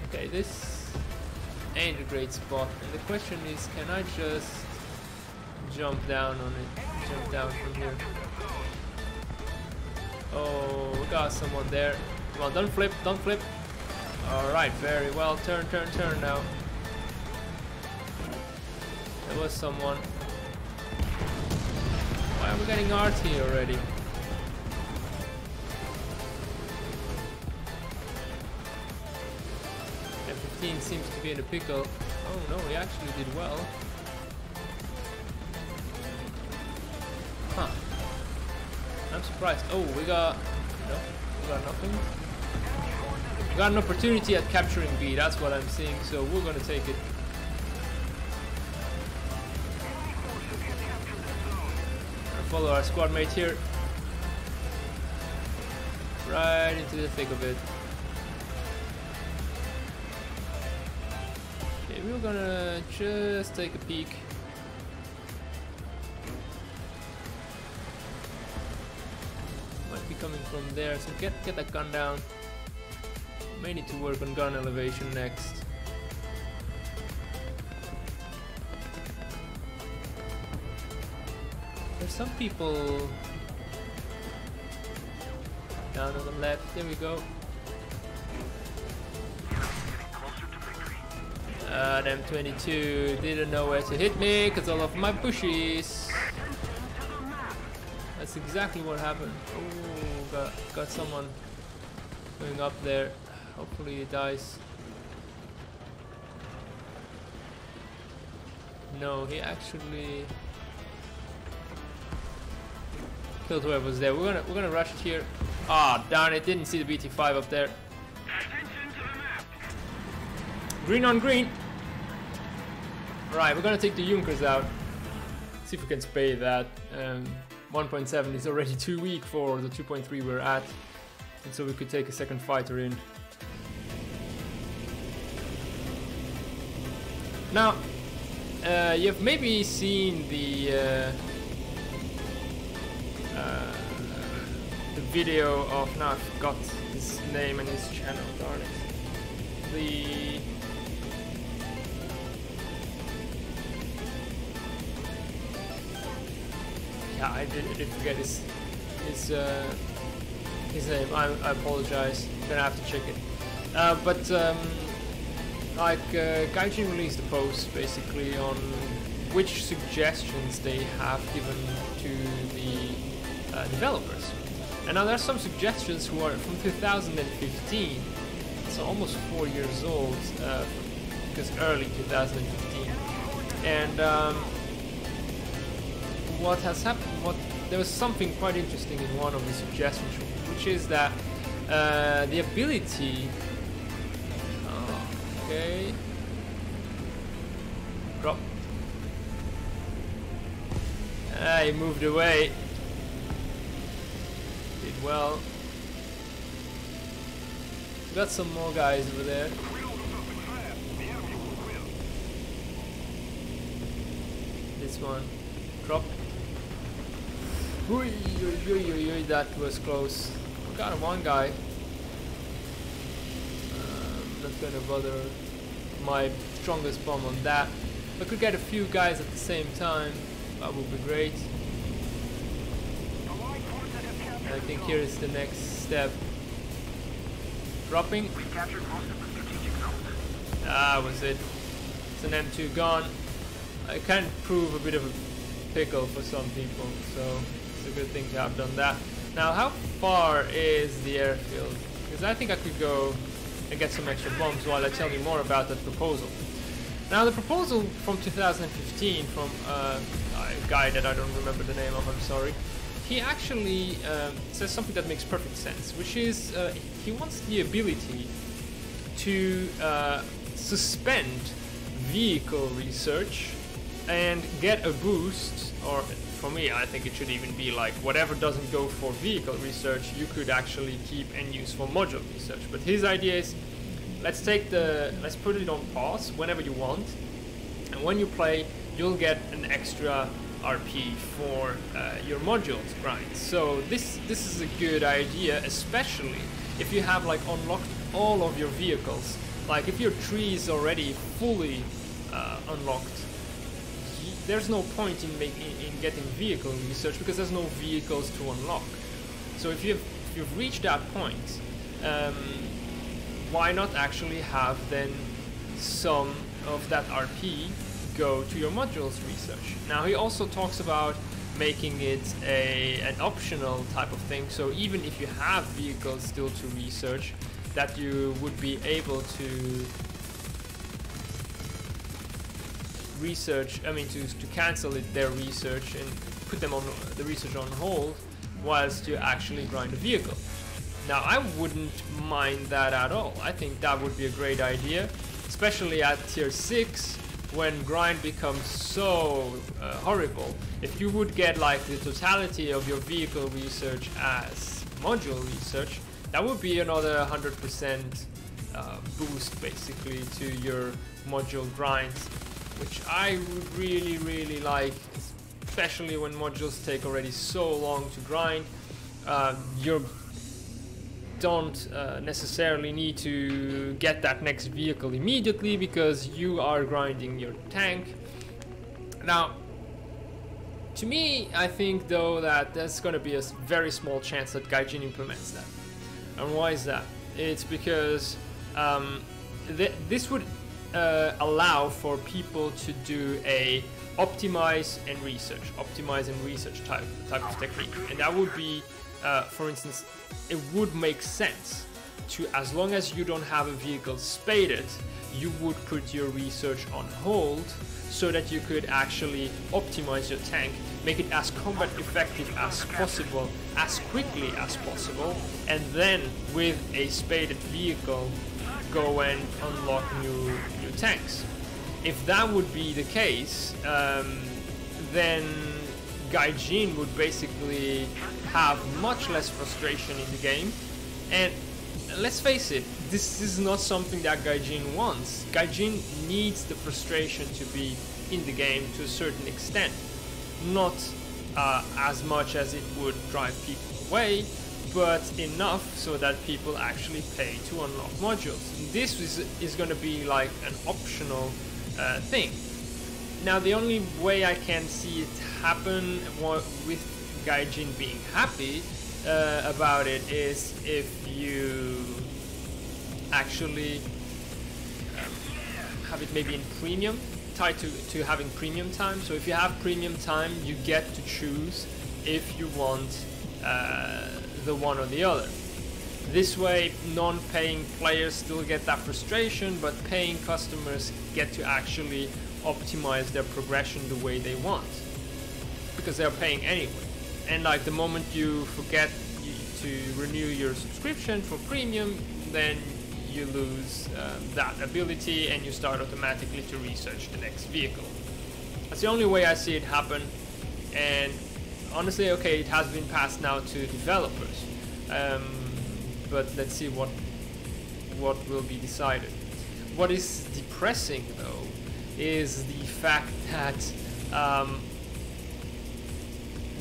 Okay, this ain't a great spot, and the question is, can I just jump down on it? Jump down from here. Oh, we got someone there. Come on, don't flip, don't flip. Alright, very well. Turn, turn, turn now. There was someone. Why are we getting RT already? F-15 seems to be in a pickle. Oh no, he actually did well. Huh. I'm surprised. Oh, we got... No, we got nothing. We got an opportunity at capturing B, that's what I'm seeing, so we're gonna take it. Follow our squad mate here. Right into the thick of it. Okay, we're gonna just take a peek. Might be coming from there, so get that gun down. May need to work on gun elevation next. There's some people down on the left. There we go. Them 22 didn't know where to hit me because all of my bushes. That's exactly what happened. Oh, got someone going up there. Hopefully he dies. No, he actually killed whoever was there. We're gonna rush it here. Ah, darn it! Didn't see the BT5 up there. Green on green. Right, we're gonna take the Junkers out. See if we can spay that. 1.7 is already too weak for the 2.3 we're at, and so we could take a second fighter in. Now, you've maybe seen the video of, now I forgot his name and his channel, darn it. Yeah, I did forget his name. I apologize. Gonna have to check it. Gaijin released a post basically on which suggestions they have given to the developers. And now there's some suggestions who are from 2015, so almost 4 years old, because early 2015. And what has happened? There was something quite interesting in one of the suggestions, which is that the ability. Okay. Drop. He moved away. Did well. We got some more guys over there. This one. Drop. That was close. We got one guy. Not gonna bother my strongest bomb on that. If I could get a few guys at the same time, that would be great. And I think here is the next step. Dropping. Ah, was it. It's an M2 gone. I can prove a bit of a pickle for some people, so it's a good thing to have done that. Now, how far is the airfield? Because I think I could go and get some extra bombs while I tell you more about that proposal. Now, the proposal from 2015 from a guy that I don't remember the name of, I'm sorry, he actually says something that makes perfect sense, which is he wants the ability to suspend vehicle research and get a boost or for me, I think it should even be like whatever doesn't go for vehicle research, you could actually keep and use for module research. But his idea is, let's put it on pause whenever you want, and when you play, you'll get an extra RP for your modules grind. So this is a good idea, especially if you have like unlocked all of your vehicles. Like if your tree is already fully unlocked, there's no point in getting vehicle research because there's no vehicles to unlock. So if you've reached that point, why not actually have then some of that RP go to your modules research? Now he also talks about making it an optional type of thing, so even if you have vehicles still to research, that you would be able to research, to cancel their research and put them on the research on hold whilst you actually grind a vehicle. Now I wouldn't mind that at all. I think that would be a great idea, especially at tier 6 when grind becomes so horrible. If you would get like the totality of your vehicle research as module research, that would be another 100% boost basically to your module grinds, which I would really like, especially when modules take already so long to grind. You don't necessarily need to get that next vehicle immediately because you are grinding your tank. Now, to me, I think though that there's going to be a very small chance that Gaijin implements that. And why is that? It's because this would allow for people to do a optimize and research type of technique, and that would be, for instance, it would make sense to, as long as you don't have a vehicle spaded, you would put your research on hold so that you could actually optimize your tank, make it as combat effective as possible, as quickly as possible, and then with a spaded vehicle go and unlock new tanks. If that would be the case, then Gaijin would basically have much less frustration in the game. And let's face it, this is not something that Gaijin wants. Gaijin needs the frustration to be in the game to a certain extent, not as much as it would drive people away, but enough so that people actually pay to unlock modules. This is going to be like an optional thing. Now the only way I can see it happen with Gaijin being happy about it is if you actually have it maybe in premium, tied to having premium time. So if you have premium time, you get to choose if you want the one or the other. This way, non-paying players still get that frustration, but paying customers get to actually optimize their progression the way they want, because they're paying anyway. And like the moment you forget to renew your subscription for premium, then you lose that ability and you start automatically to research the next vehicle. That's the only way I see it happen. And honestly, okay, it has been passed now to developers, but let's see what will be decided. What is depressing though is the fact that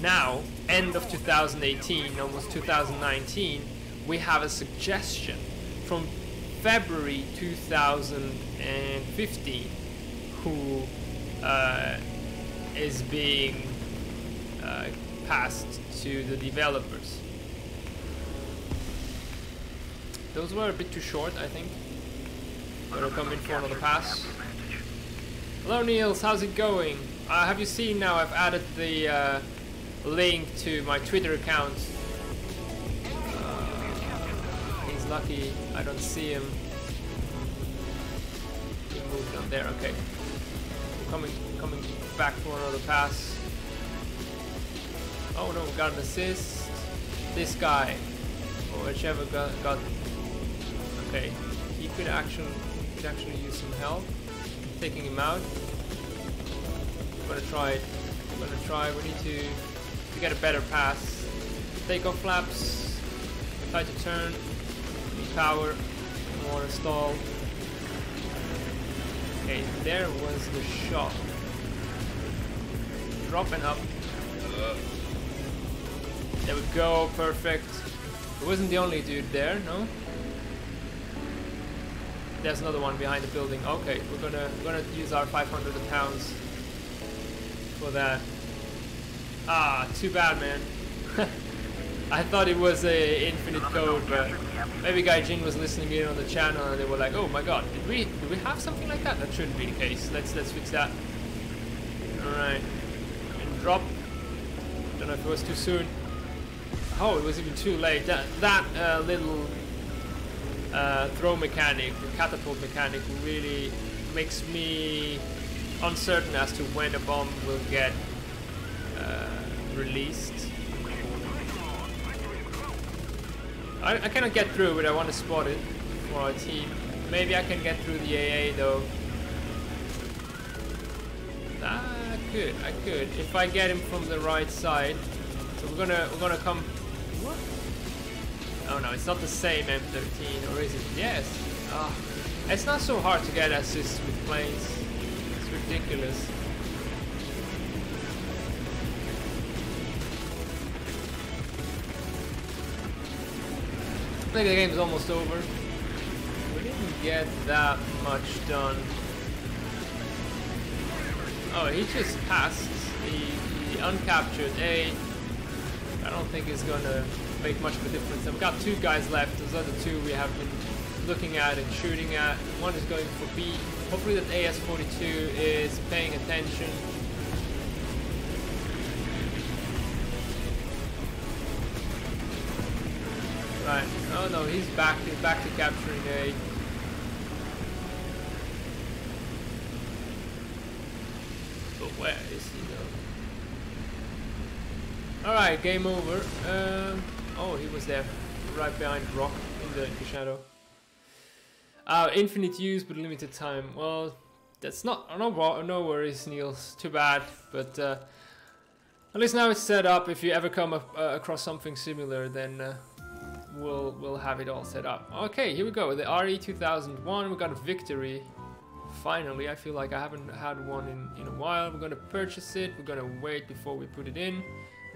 now, end of 2018, almost 2019, we have a suggestion from February 2015 who is being passed to the developers. Those were a bit too short, I think. Gonna come in for another pass. Hello Niels, how's it going? Have you seen now I've added the link to my Twitter account. He's lucky I don't see him. He moved on there, okay. Coming back for another pass. Oh no, got an assist. This guy, or whichever got. Okay, he could actually use some help. Taking him out. I'm gonna try it I'm gonna try. We need to get a better pass. Takeoff flaps. Try to turn. Need power. Don't want to stall. Okay, there was the shot. Drop and up. There we go, perfect. It wasn't the only dude there, no? There's another one behind the building. Okay, we're gonna use our 500 pounds for that. Ah, too bad, man. I thought it was a infinite code, but maybe Gaijin was listening in on the channel and they were like, "Oh my god, do we have something like that?" That shouldn't be the case. Let's fix that. All right, and drop. Don't know if it was too soon. Oh, it was even too late. That little throw mechanic, the catapult mechanic, really makes me uncertain as to when a bomb will get released. I cannot get through, but I want to spot it for our team. Maybe I can get through the AA though. I could if I get him from the right side. So we're gonna come. What? Oh no, it's not the same M13, or is it? Yes. Oh, it's not so hard to get assists with planes. It's ridiculous. I think the game's almost over. We didn't get that much done. Oh, he just passed the uncaptured A. I don't think it's gonna make much of a difference. I've got two guys left. Those other two we have been looking at and shooting at. One is going for B. Hopefully that AS-42 is paying attention. Right. Oh no, he's back to capturing A. But where is he though? Alright, game over. Oh, he was there, right behind the rock in the shadow. Infinite use but limited time. Well, that's not no worries, Niels. Too bad, but at least now it's set up. If you ever come across something similar, then we'll have it all set up. Okay, here we go. The RE2001. We got a victory. Finally, I feel like I haven't had one in a while. We're gonna purchase it. We're gonna wait before we put it in.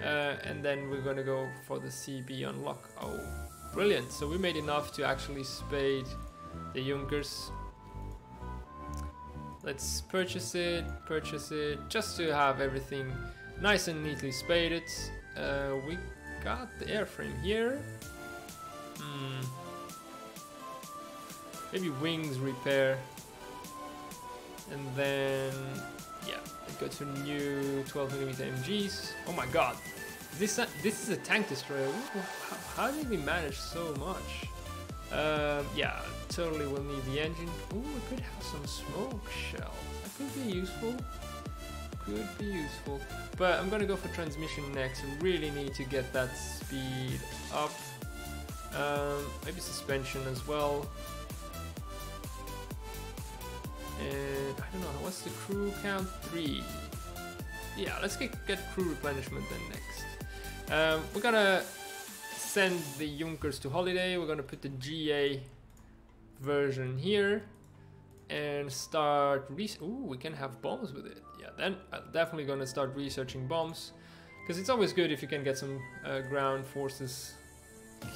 And then we're gonna go for the CB unlock. Oh, brilliant. So we made enough to actually spade the Junkers. Let's purchase it, just to have everything nice and neatly spaded. We got the airframe here. Maybe wings repair. And then, yeah, go to new 12mm MGs. Oh my god, this is a tank destroyer. How did we manage so much? Yeah, totally will need the engine. Ooh, we could have some smoke shells. That could be useful. But I'm gonna go for transmission next. I really need to get that speed up. Maybe suspension as well. And I don't know, what's the crew count? 3. Yeah, let's get crew replenishment then next. We're gonna send the Junkers to holiday. We're gonna put the GA version here and start ooh, we can have bombs with it. Yeah, then I'm definitely gonna start researching bombs, because it's always good if you can get some ground forces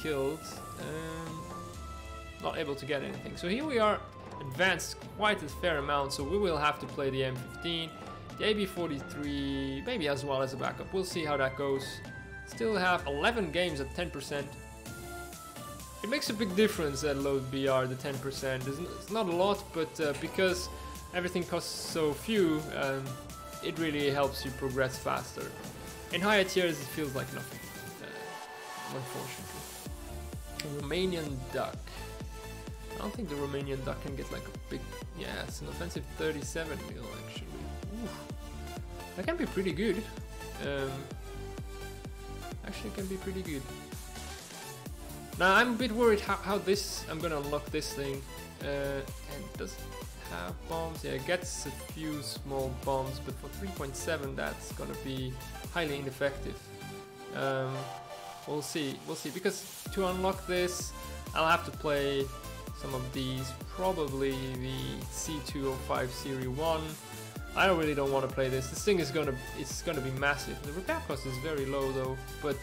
killed. Not able to get anything. So here we are, advanced quite a fair amount, so we will have to play the M15, the AB-43, maybe as well as a backup. We'll see how that goes. Still have 11 games at 10%. It makes a big difference at load BR, the 10%. It's not a lot, but because everything costs so few, it really helps you progress faster. In higher tiers, it feels like nothing, unfortunately. Romanian duck. I don't think the Romanian duck can get like a big... Yeah, it's an offensive 37 mil actually. Ooh. That can be pretty good. Actually can be pretty good. Now I'm a bit worried how this... I'm gonna unlock this thing. And does it have bombs? Yeah, it gets a few small bombs, but for 3.7 that's gonna be highly ineffective. We'll see, because to unlock this I'll have to play some of these, probably the C205 Series 1. I really don't want to play this. This thing is gonna be massive. The repair cost is very low though, but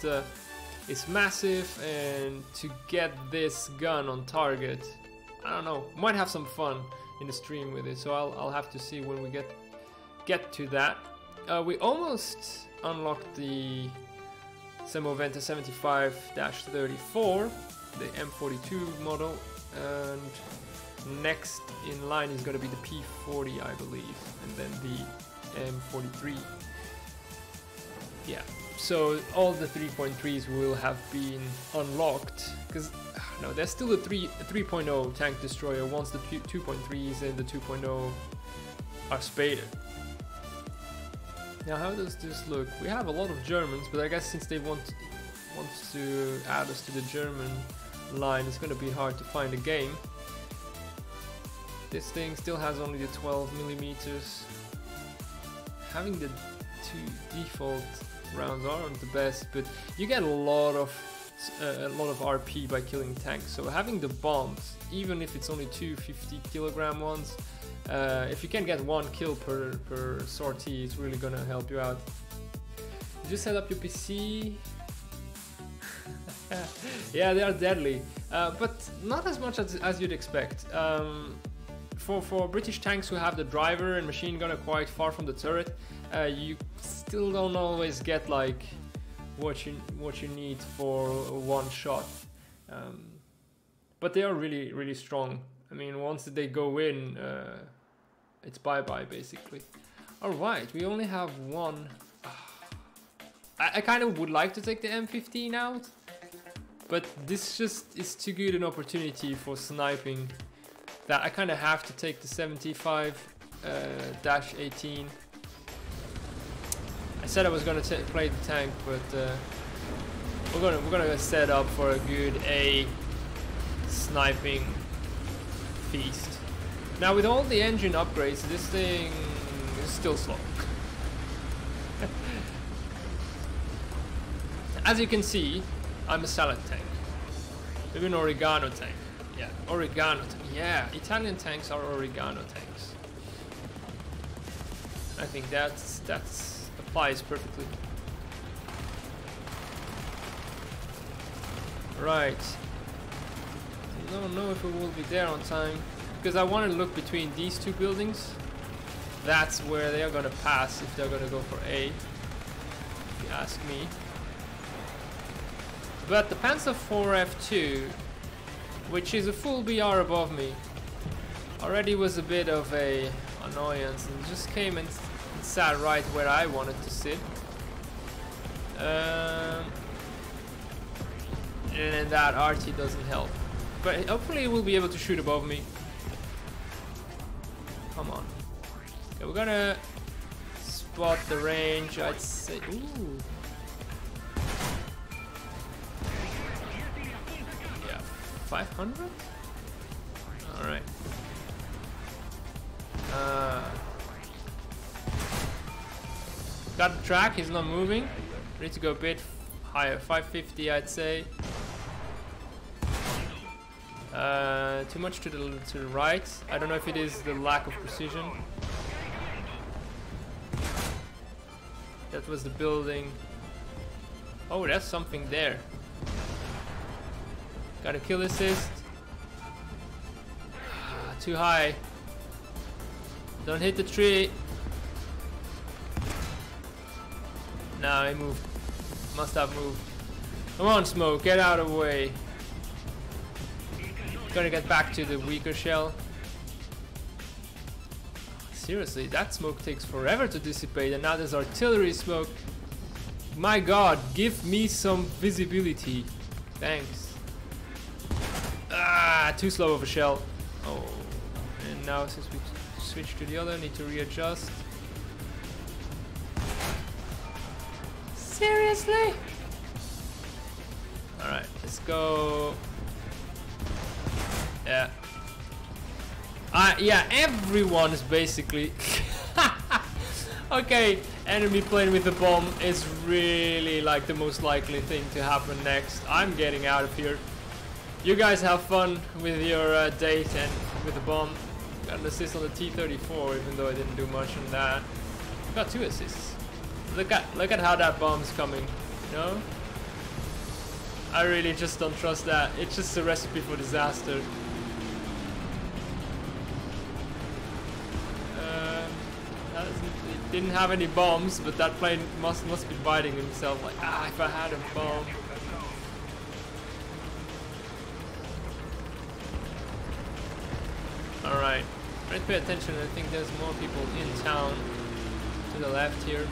it's massive, and to get this gun on target, I don't know, might have some fun in the stream with it. So I'll have to see when we get to that. We almost unlocked the Semoventa 75-34, the M42 model, and next in line is going to be the P40, I believe, and then the M43. Yeah, so all the 3.3s will have been unlocked, because no, there's still a 3.0 tank destroyer once the 2.3s and the 2.0 are spaded. Now, how does this look? We have a lot of Germans, but I guess since they want to add us to the German line, it's going to be hard to find a game. This thing still has only the 12mm. Having the two default rounds aren't the best, but you get a lot of RP by killing tanks. So having the bombs, even if it's only 250 kilogram ones, if you can get 1 kill per sortie, it's really gonna help you out. You just set up your PC. Yeah, they are deadly, but not as much as you'd expect. For British tanks who have the driver and machine gunner quite far from the turret, you still don't always get like what you need for one shot. But they are really strong. I mean, once they go in, it's bye-bye basically. Alright, we only have one. I kind of would like to take the M15 out, but this just is too good an opportunity for sniping that I kind of have to take the 75-18. I said I was gonna play the tank, but we're gonna set up for a good A sniping feast. Now with all the engine upgrades, this thing is still slow. As you can see, I'm a salad tank. Maybe an oregano tank. Yeah, oregano tank. Yeah, Italian tanks are oregano tanks. I think that's applies perfectly. Right. I don't know if we will be there on time, because I want to look between these two buildings. That's where they are gonna pass if they're gonna go for A, if you ask me. But the Panzer IV F2, which is a full BR above me, already was a bit of a annoyance, and just came and sat right where I wanted to sit. And that RT doesn't help. But hopefully we'll be able to shoot above me. Come on. Okay, we're gonna spot the range, I'd say. Ooh. Yeah, 500? Alright. Got the track, he's not moving. Need to go a bit higher, 550 I'd say. Too much to the right. I don't know if it is the lack of precision. That was the building. Oh, there's something there. Got a kill assist. Too high. Don't hit the tree. Nah, he moved. Must have moved. Come on, smoke, get out of the way. Gonna get back to the weaker shell. Seriously, that smoke takes forever to dissipate, and now there's artillery smoke. My god, give me some visibility. Thanks. Ah, too slow of a shell. Oh, and now since we switch to the other, need to readjust. Seriously? Alright, let's go. Yeah. Yeah, everyone is basically... Okay, enemy plane with the bomb is really like the most likely thing to happen next. I'm getting out of here. You guys have fun with your date and with the bomb. Got an assist on the T-34, even though I didn't do much on that. Got 2 assists. Look at how that bomb's coming. You know? I really just don't trust that. It's just a recipe for disaster. It didn't have any bombs, but that plane must be biting himself like, if I had a bomb. Alright, let's pay attention. I think there's more people in town to the left here.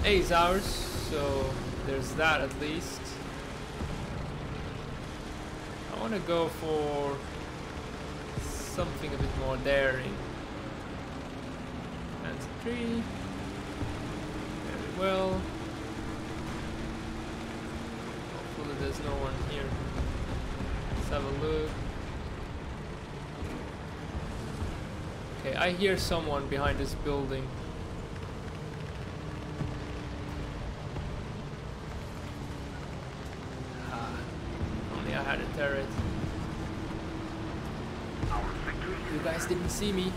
8 hours, so there's that at least. I want to go for something a bit more daring. That's 3. Very well. Hopefully there's no one here. Let's have a look. Okay, I hear someone behind this building. Only I had a turret. You guys didn't see me.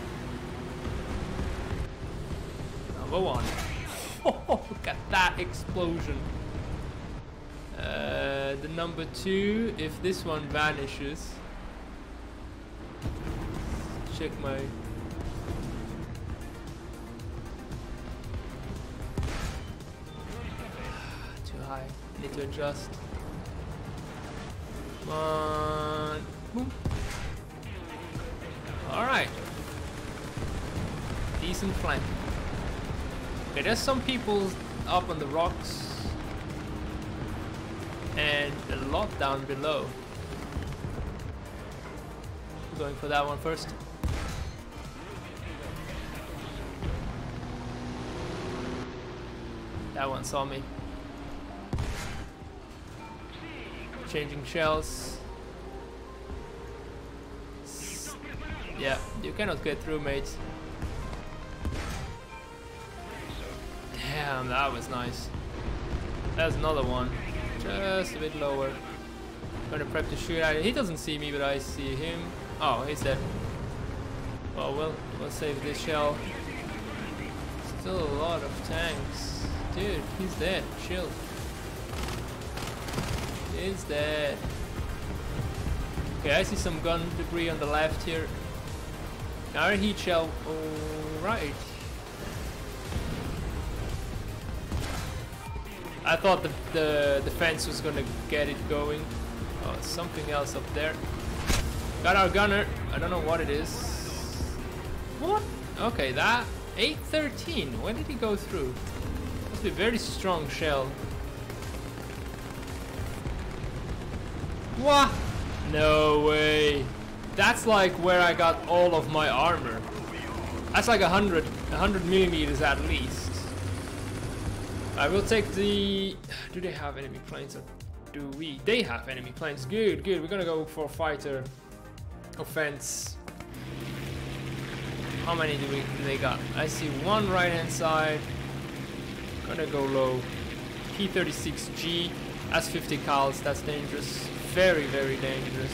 Number 1. Oh, look at that explosion. The number 2, if this one vanishes. Check my... Too high. Need to adjust. Come on. Boom. Alright. Decent flank. Okay, there's some people up on the rocks. And a lot down below. I'm going for that one first. That one saw me. Changing shells. Yeah, you cannot get through, mates. Damn, that was nice. There's another one. Just a bit lower. Gonna prep to shoot at it. He doesn't see me, but I see him. Oh, he's dead. Oh, we'll save this shell. Still a lot of tanks. Dude, he's dead. Chill. He's dead. Okay, I see some gun debris on the left here. Another heat shell. Alright. I thought the defense was gonna get it going. Oh, something else up there. Got our gunner. I don't know what it is. What? Okay, that 813. Where did he go through? Must be a very strong shell. What? No way. That's like where I got all of my armor. That's like 100 millimeters at least. I will take the... Do they have enemy planes or do we? They have enemy planes. Good, good. We're gonna go for fighter offense. How many do they got? I see one right hand side. Gonna go low. P36G. That's 50 cals. That's dangerous. Very, very dangerous.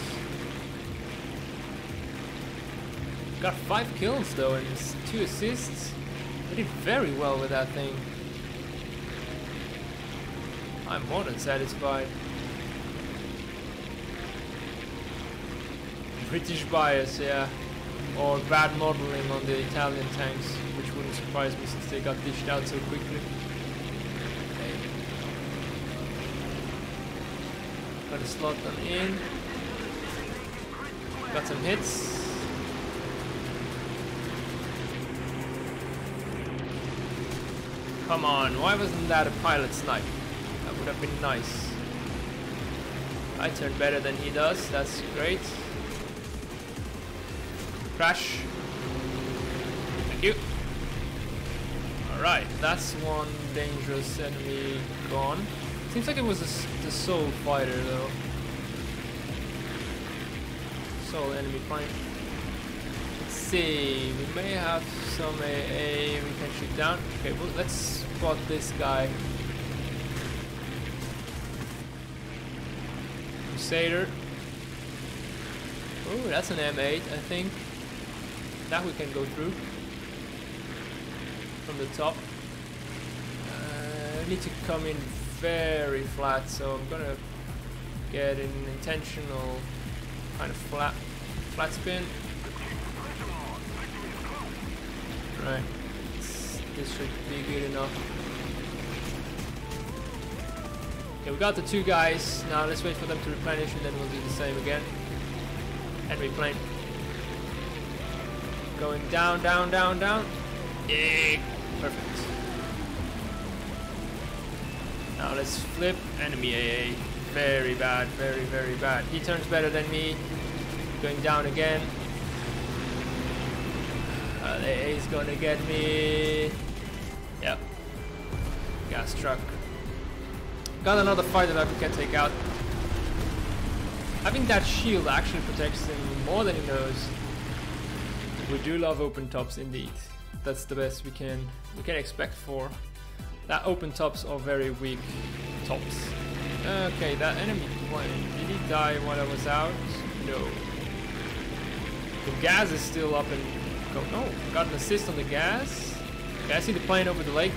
Got 5 kills though and 2 assists. I did very well with that thing. I'm more than satisfied. British bias, yeah. Or bad modeling on the Italian tanks, which wouldn't surprise me since they got dished out so quickly. Okay. Got a slot them in. Got some hits. Come on, why wasn't that a pilot snipe? That would have been nice. I turn better than he does, that's great. Crash. Thank you. Alright, that's one dangerous enemy gone. Seems like it was the sole fighter though. Saw enemy plane. Let's see. We may have some AA we can shoot down. Okay, well, let's spot this guy. Crusader. Oh, that's an M8, I think. That we can go through from the top. I need to come in very flat, so I'm gonna get an intentional kind of flat spin. Right, this should be good enough. Okay, we got the two guys. Now let's wait for them to replenish and then we'll do the same again. Enemy plane. Going down, down, down, down. Yeah, perfect. Now let's flip. Enemy AA. Very bad, very, very bad. He turns better than me. Going down again. The AA is gonna get me. Yep. Gas truck. Got another fighter that we can take out. Having that shield actually protects him more than he knows. We do love open tops indeed. That's the best we can expect for that. Open tops are very weak tops. Okay, that enemy plane. Did he die while I was out? No. The gas is still up and go. No, got an assist on the gas. Okay, I see the plane over the lake.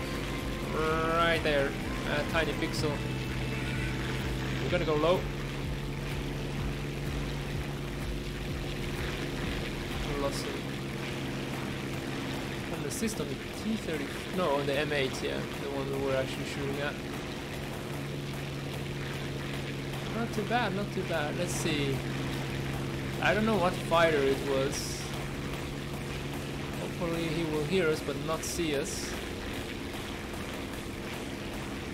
Right there. Tiny pixel. We're gonna go low. Lost him. An assist on the T-30. No, on the M8, yeah. The one we were actually shooting at. Not too bad, not too bad. Let's see. I don't know what fighter it was. Hopefully he will hear us but not see us.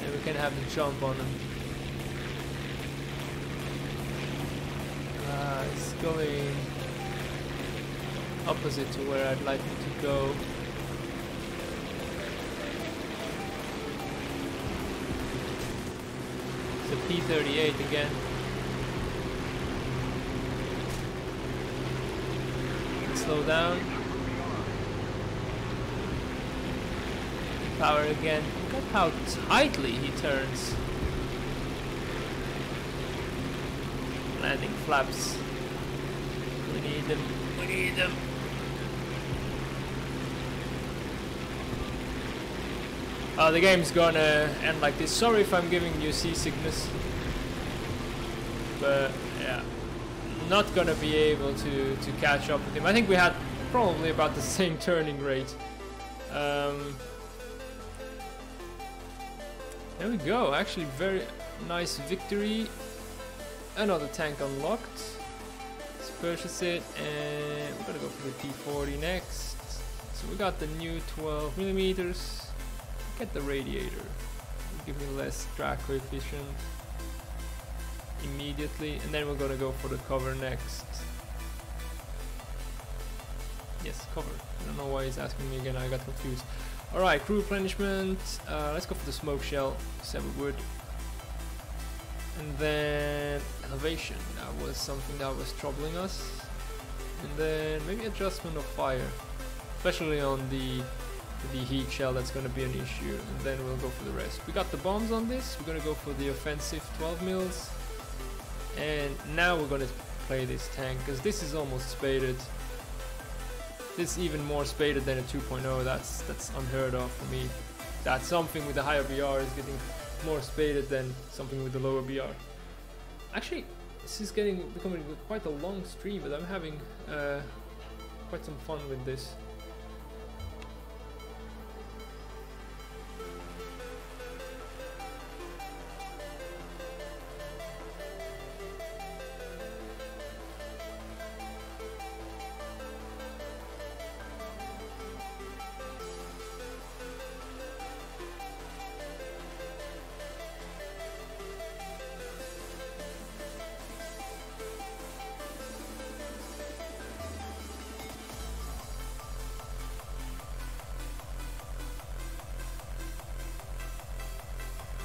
And we can have the jump on him. It's going opposite to where I'd like him to go. It's a P-38 again. Slow down. Power again. Look at how tightly he turns. Landing flaps. We need them. We need them. The game's gonna end like this. Sorry if I'm giving you seasickness. But yeah. Not gonna be able to catch up with him. I think we had probably about the same turning rate. There we go. Actually, very nice victory. Another tank unlocked. Let's purchase it, and we're gonna go for the T40 next. So we got the new 12mm. Get the radiator. Give me less drag coefficient immediately, and then we're gonna go for the cover next. Yes, cover. I don't know why he's asking me again. I got confused. All right, crew replenishment. Let's go for the smoke shell. 7 wood. And then elevation. That was something that was troubling us. And then maybe adjustment of fire, especially on the heat shell. That's going to be an issue. And then we'll go for the rest. We got the bombs on this. We're going to go for the offensive 12 mils. And now we're going to play this tank because this is almost spaded. This is even more spaded than a 2.0. That's unheard of for me. That something with a higher BR is getting more spaded than something with a lower BR. Actually, this is becoming quite a long stream, but I'm having quite some fun with this.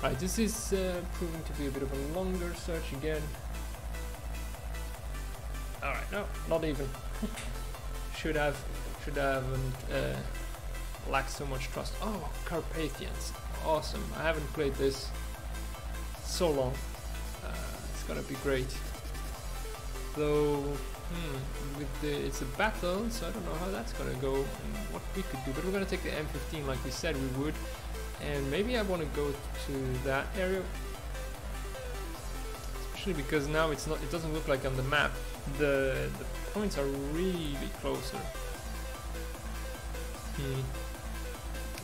Right, this is proving to be a bit of a longer search again. Alright, no, not even. should haven't lacked so much trust. Oh, Carpathians, awesome. I haven't played this so long. It's gonna be great. Though, it's a battle, so I don't know how that's gonna go and what we could do. But we're gonna take the M15 like we said we would, and maybe I want to go to that area, especially because now it's not. It doesn't look like on the map. The points are really closer.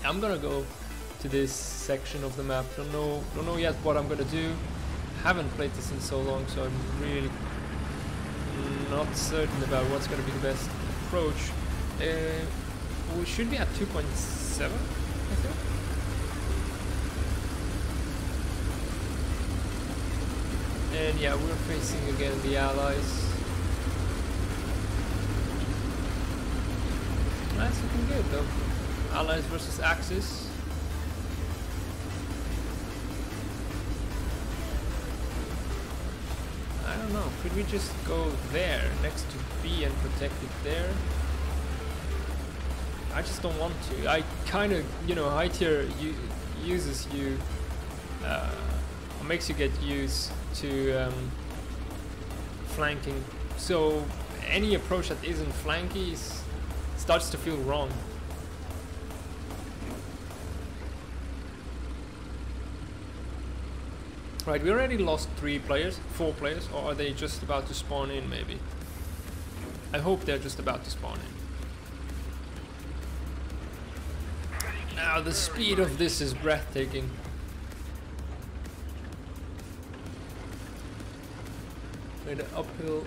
I'm gonna go to this section of the map. Don't know yet what I'm gonna do. Haven't played this in so long, so I'm really not certain about what's gonna be the best approach. We should be at 2.7, I think. And yeah, we're facing again the Allies. That's looking good though. Allies versus Axis. I don't know, could we just go there next to B and protect it there? I just don't want to. I kind of, you know, high tier uses you, makes you get used to flanking. So any approach that isn't flanky starts to feel wrong. Right, we already lost 4 players, or are they just about to spawn in maybe? I hope they're just about to spawn in. Now the speed of this is breathtaking. With the uphill,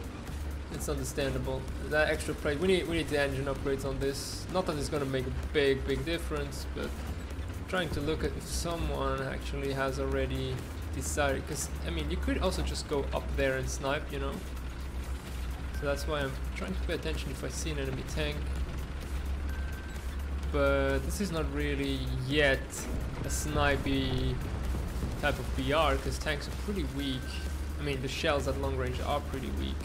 it's understandable. That extra plate, we need the engine upgrades on this. Not that it's gonna make a big difference, but I'm trying to look at if someone actually has already decided, because I mean you could also just go up there and snipe, you know, so that's why I'm trying to pay attention if I see an enemy tank. But this is not really yet a snipey type of BR, because tanks are pretty weak. I mean the shells at long range are pretty weak,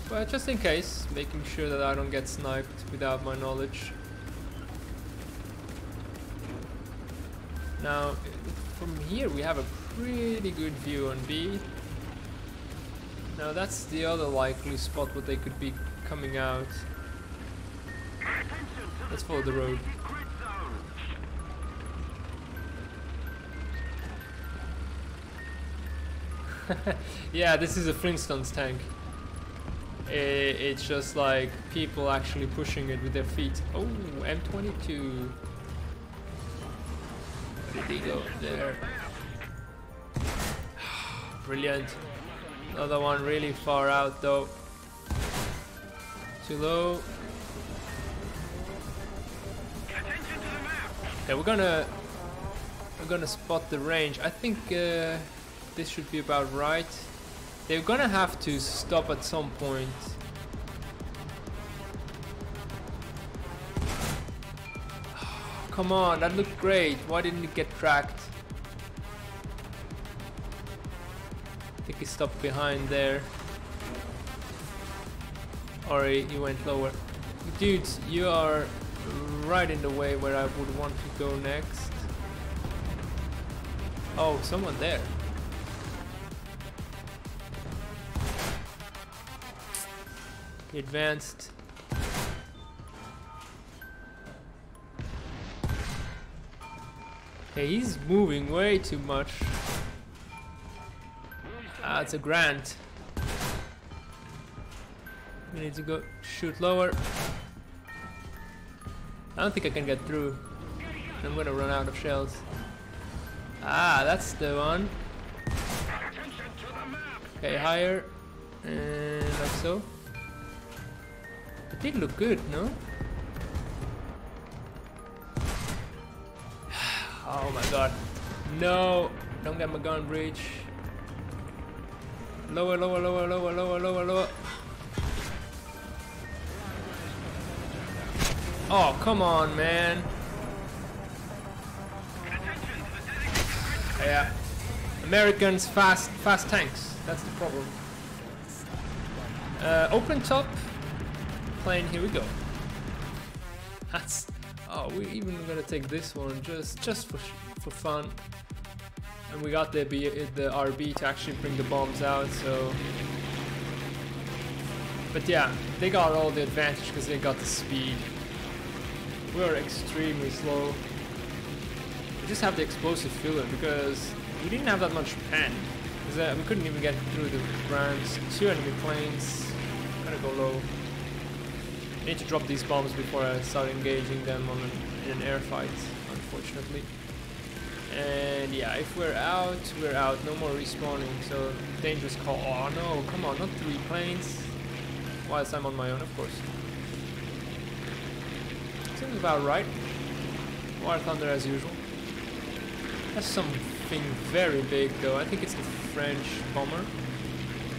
but just in case, making sure that I don't get sniped without my knowledge. Now from here we have a pretty good view on B. Now that's the other likely spot where they could be coming out. Let's follow the road. Yeah, this is a Flintstones tank. It's just like people actually pushing it with their feet. Oh, M22. Where did he go? There. Brilliant. Another one really far out though. Too low. Yeah, we're gonna spot the range. I think this should be about right. They're gonna have to stop at some point. Come on, that looked great. Why didn't it get tracked? I think he stopped behind there. Or he went lower. Dudes, you are right in the way where I would want to go next. Oh, someone there. He advanced. Okay, he's moving way too much. Ah, it's a Grant. We need to go shoot lower. I don't think I can get through. I'm gonna run out of shells. Ah, that's the one. Okay, higher. And like so. It did look good, no? Oh my god. No! Don't get my gun breach. Lower, lower, lower, lower, lower, lower, lower. Oh, come on, man. Yeah. Americans, fast tanks. That's the problem. Open top plane, here we go. That's, oh, we're even gonna take this one just for fun. And we got the RB to actually bring the bombs out, so. But yeah, they got all the advantage because they got the speed. We are extremely slow. We just have the explosive filler because we didn't have that much pen. We couldn't even get through the grounds. 2 enemy planes. Gotta go low. I need to drop these bombs before I start engaging them in an air fight, unfortunately. And yeah, if we're out, we're out. No more respawning, so dangerous call. Oh no, come on, not 3 planes. Whilst I'm on my own, of course. Seems about right. War Thunder as usual. That's something very big though. I think it's the French bomber.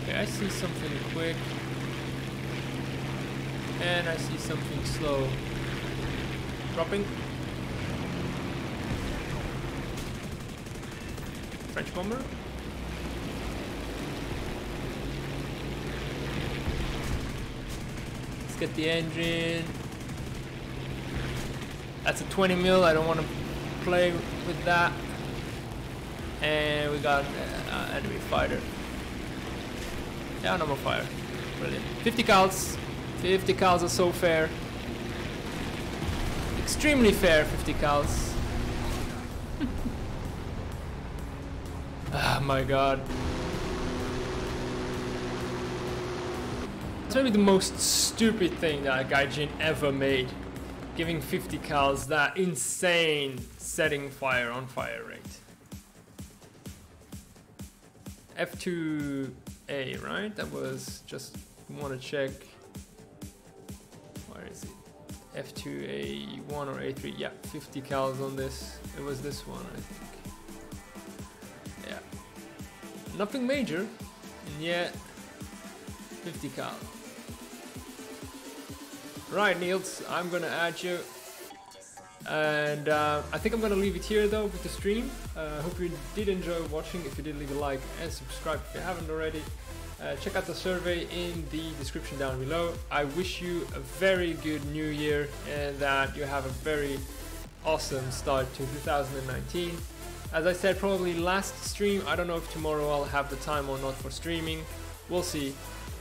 Okay, I see something quick. And I see something slow. Dropping. French bomber. Let's get the engine. That's a 20 mil. I don't want to play with that. And we got enemy fighter. Yeah, no more fire. Brilliant. 50 cals. 50 cals are so fair. Extremely fair, 50 cals. Oh my god. It's maybe the most stupid thing that Gaijin ever made. Giving 50 cals that insane setting fire on fire rate. F2A, right? That was just want to check. Where is it? F2A1 or A3? Yeah, 50 cals on this. It was this one, I think. Yeah. Nothing major, and yet 50 cal. Right, Niels, I'm gonna add you. And I think I'm gonna leave it here though with the stream. Hope you did enjoy watching. If you did, leave a like and subscribe if you haven't already. Check out the survey in the description down below. I wish you a very good new year and that you have a very awesome start to 2019. As I said, probably last stream. I don't know if tomorrow I'll have the time or not for streaming. We'll see.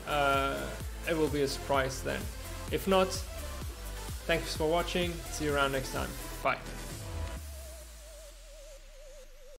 It will be a surprise then. If not, thanks for watching. See you around next time. Bye.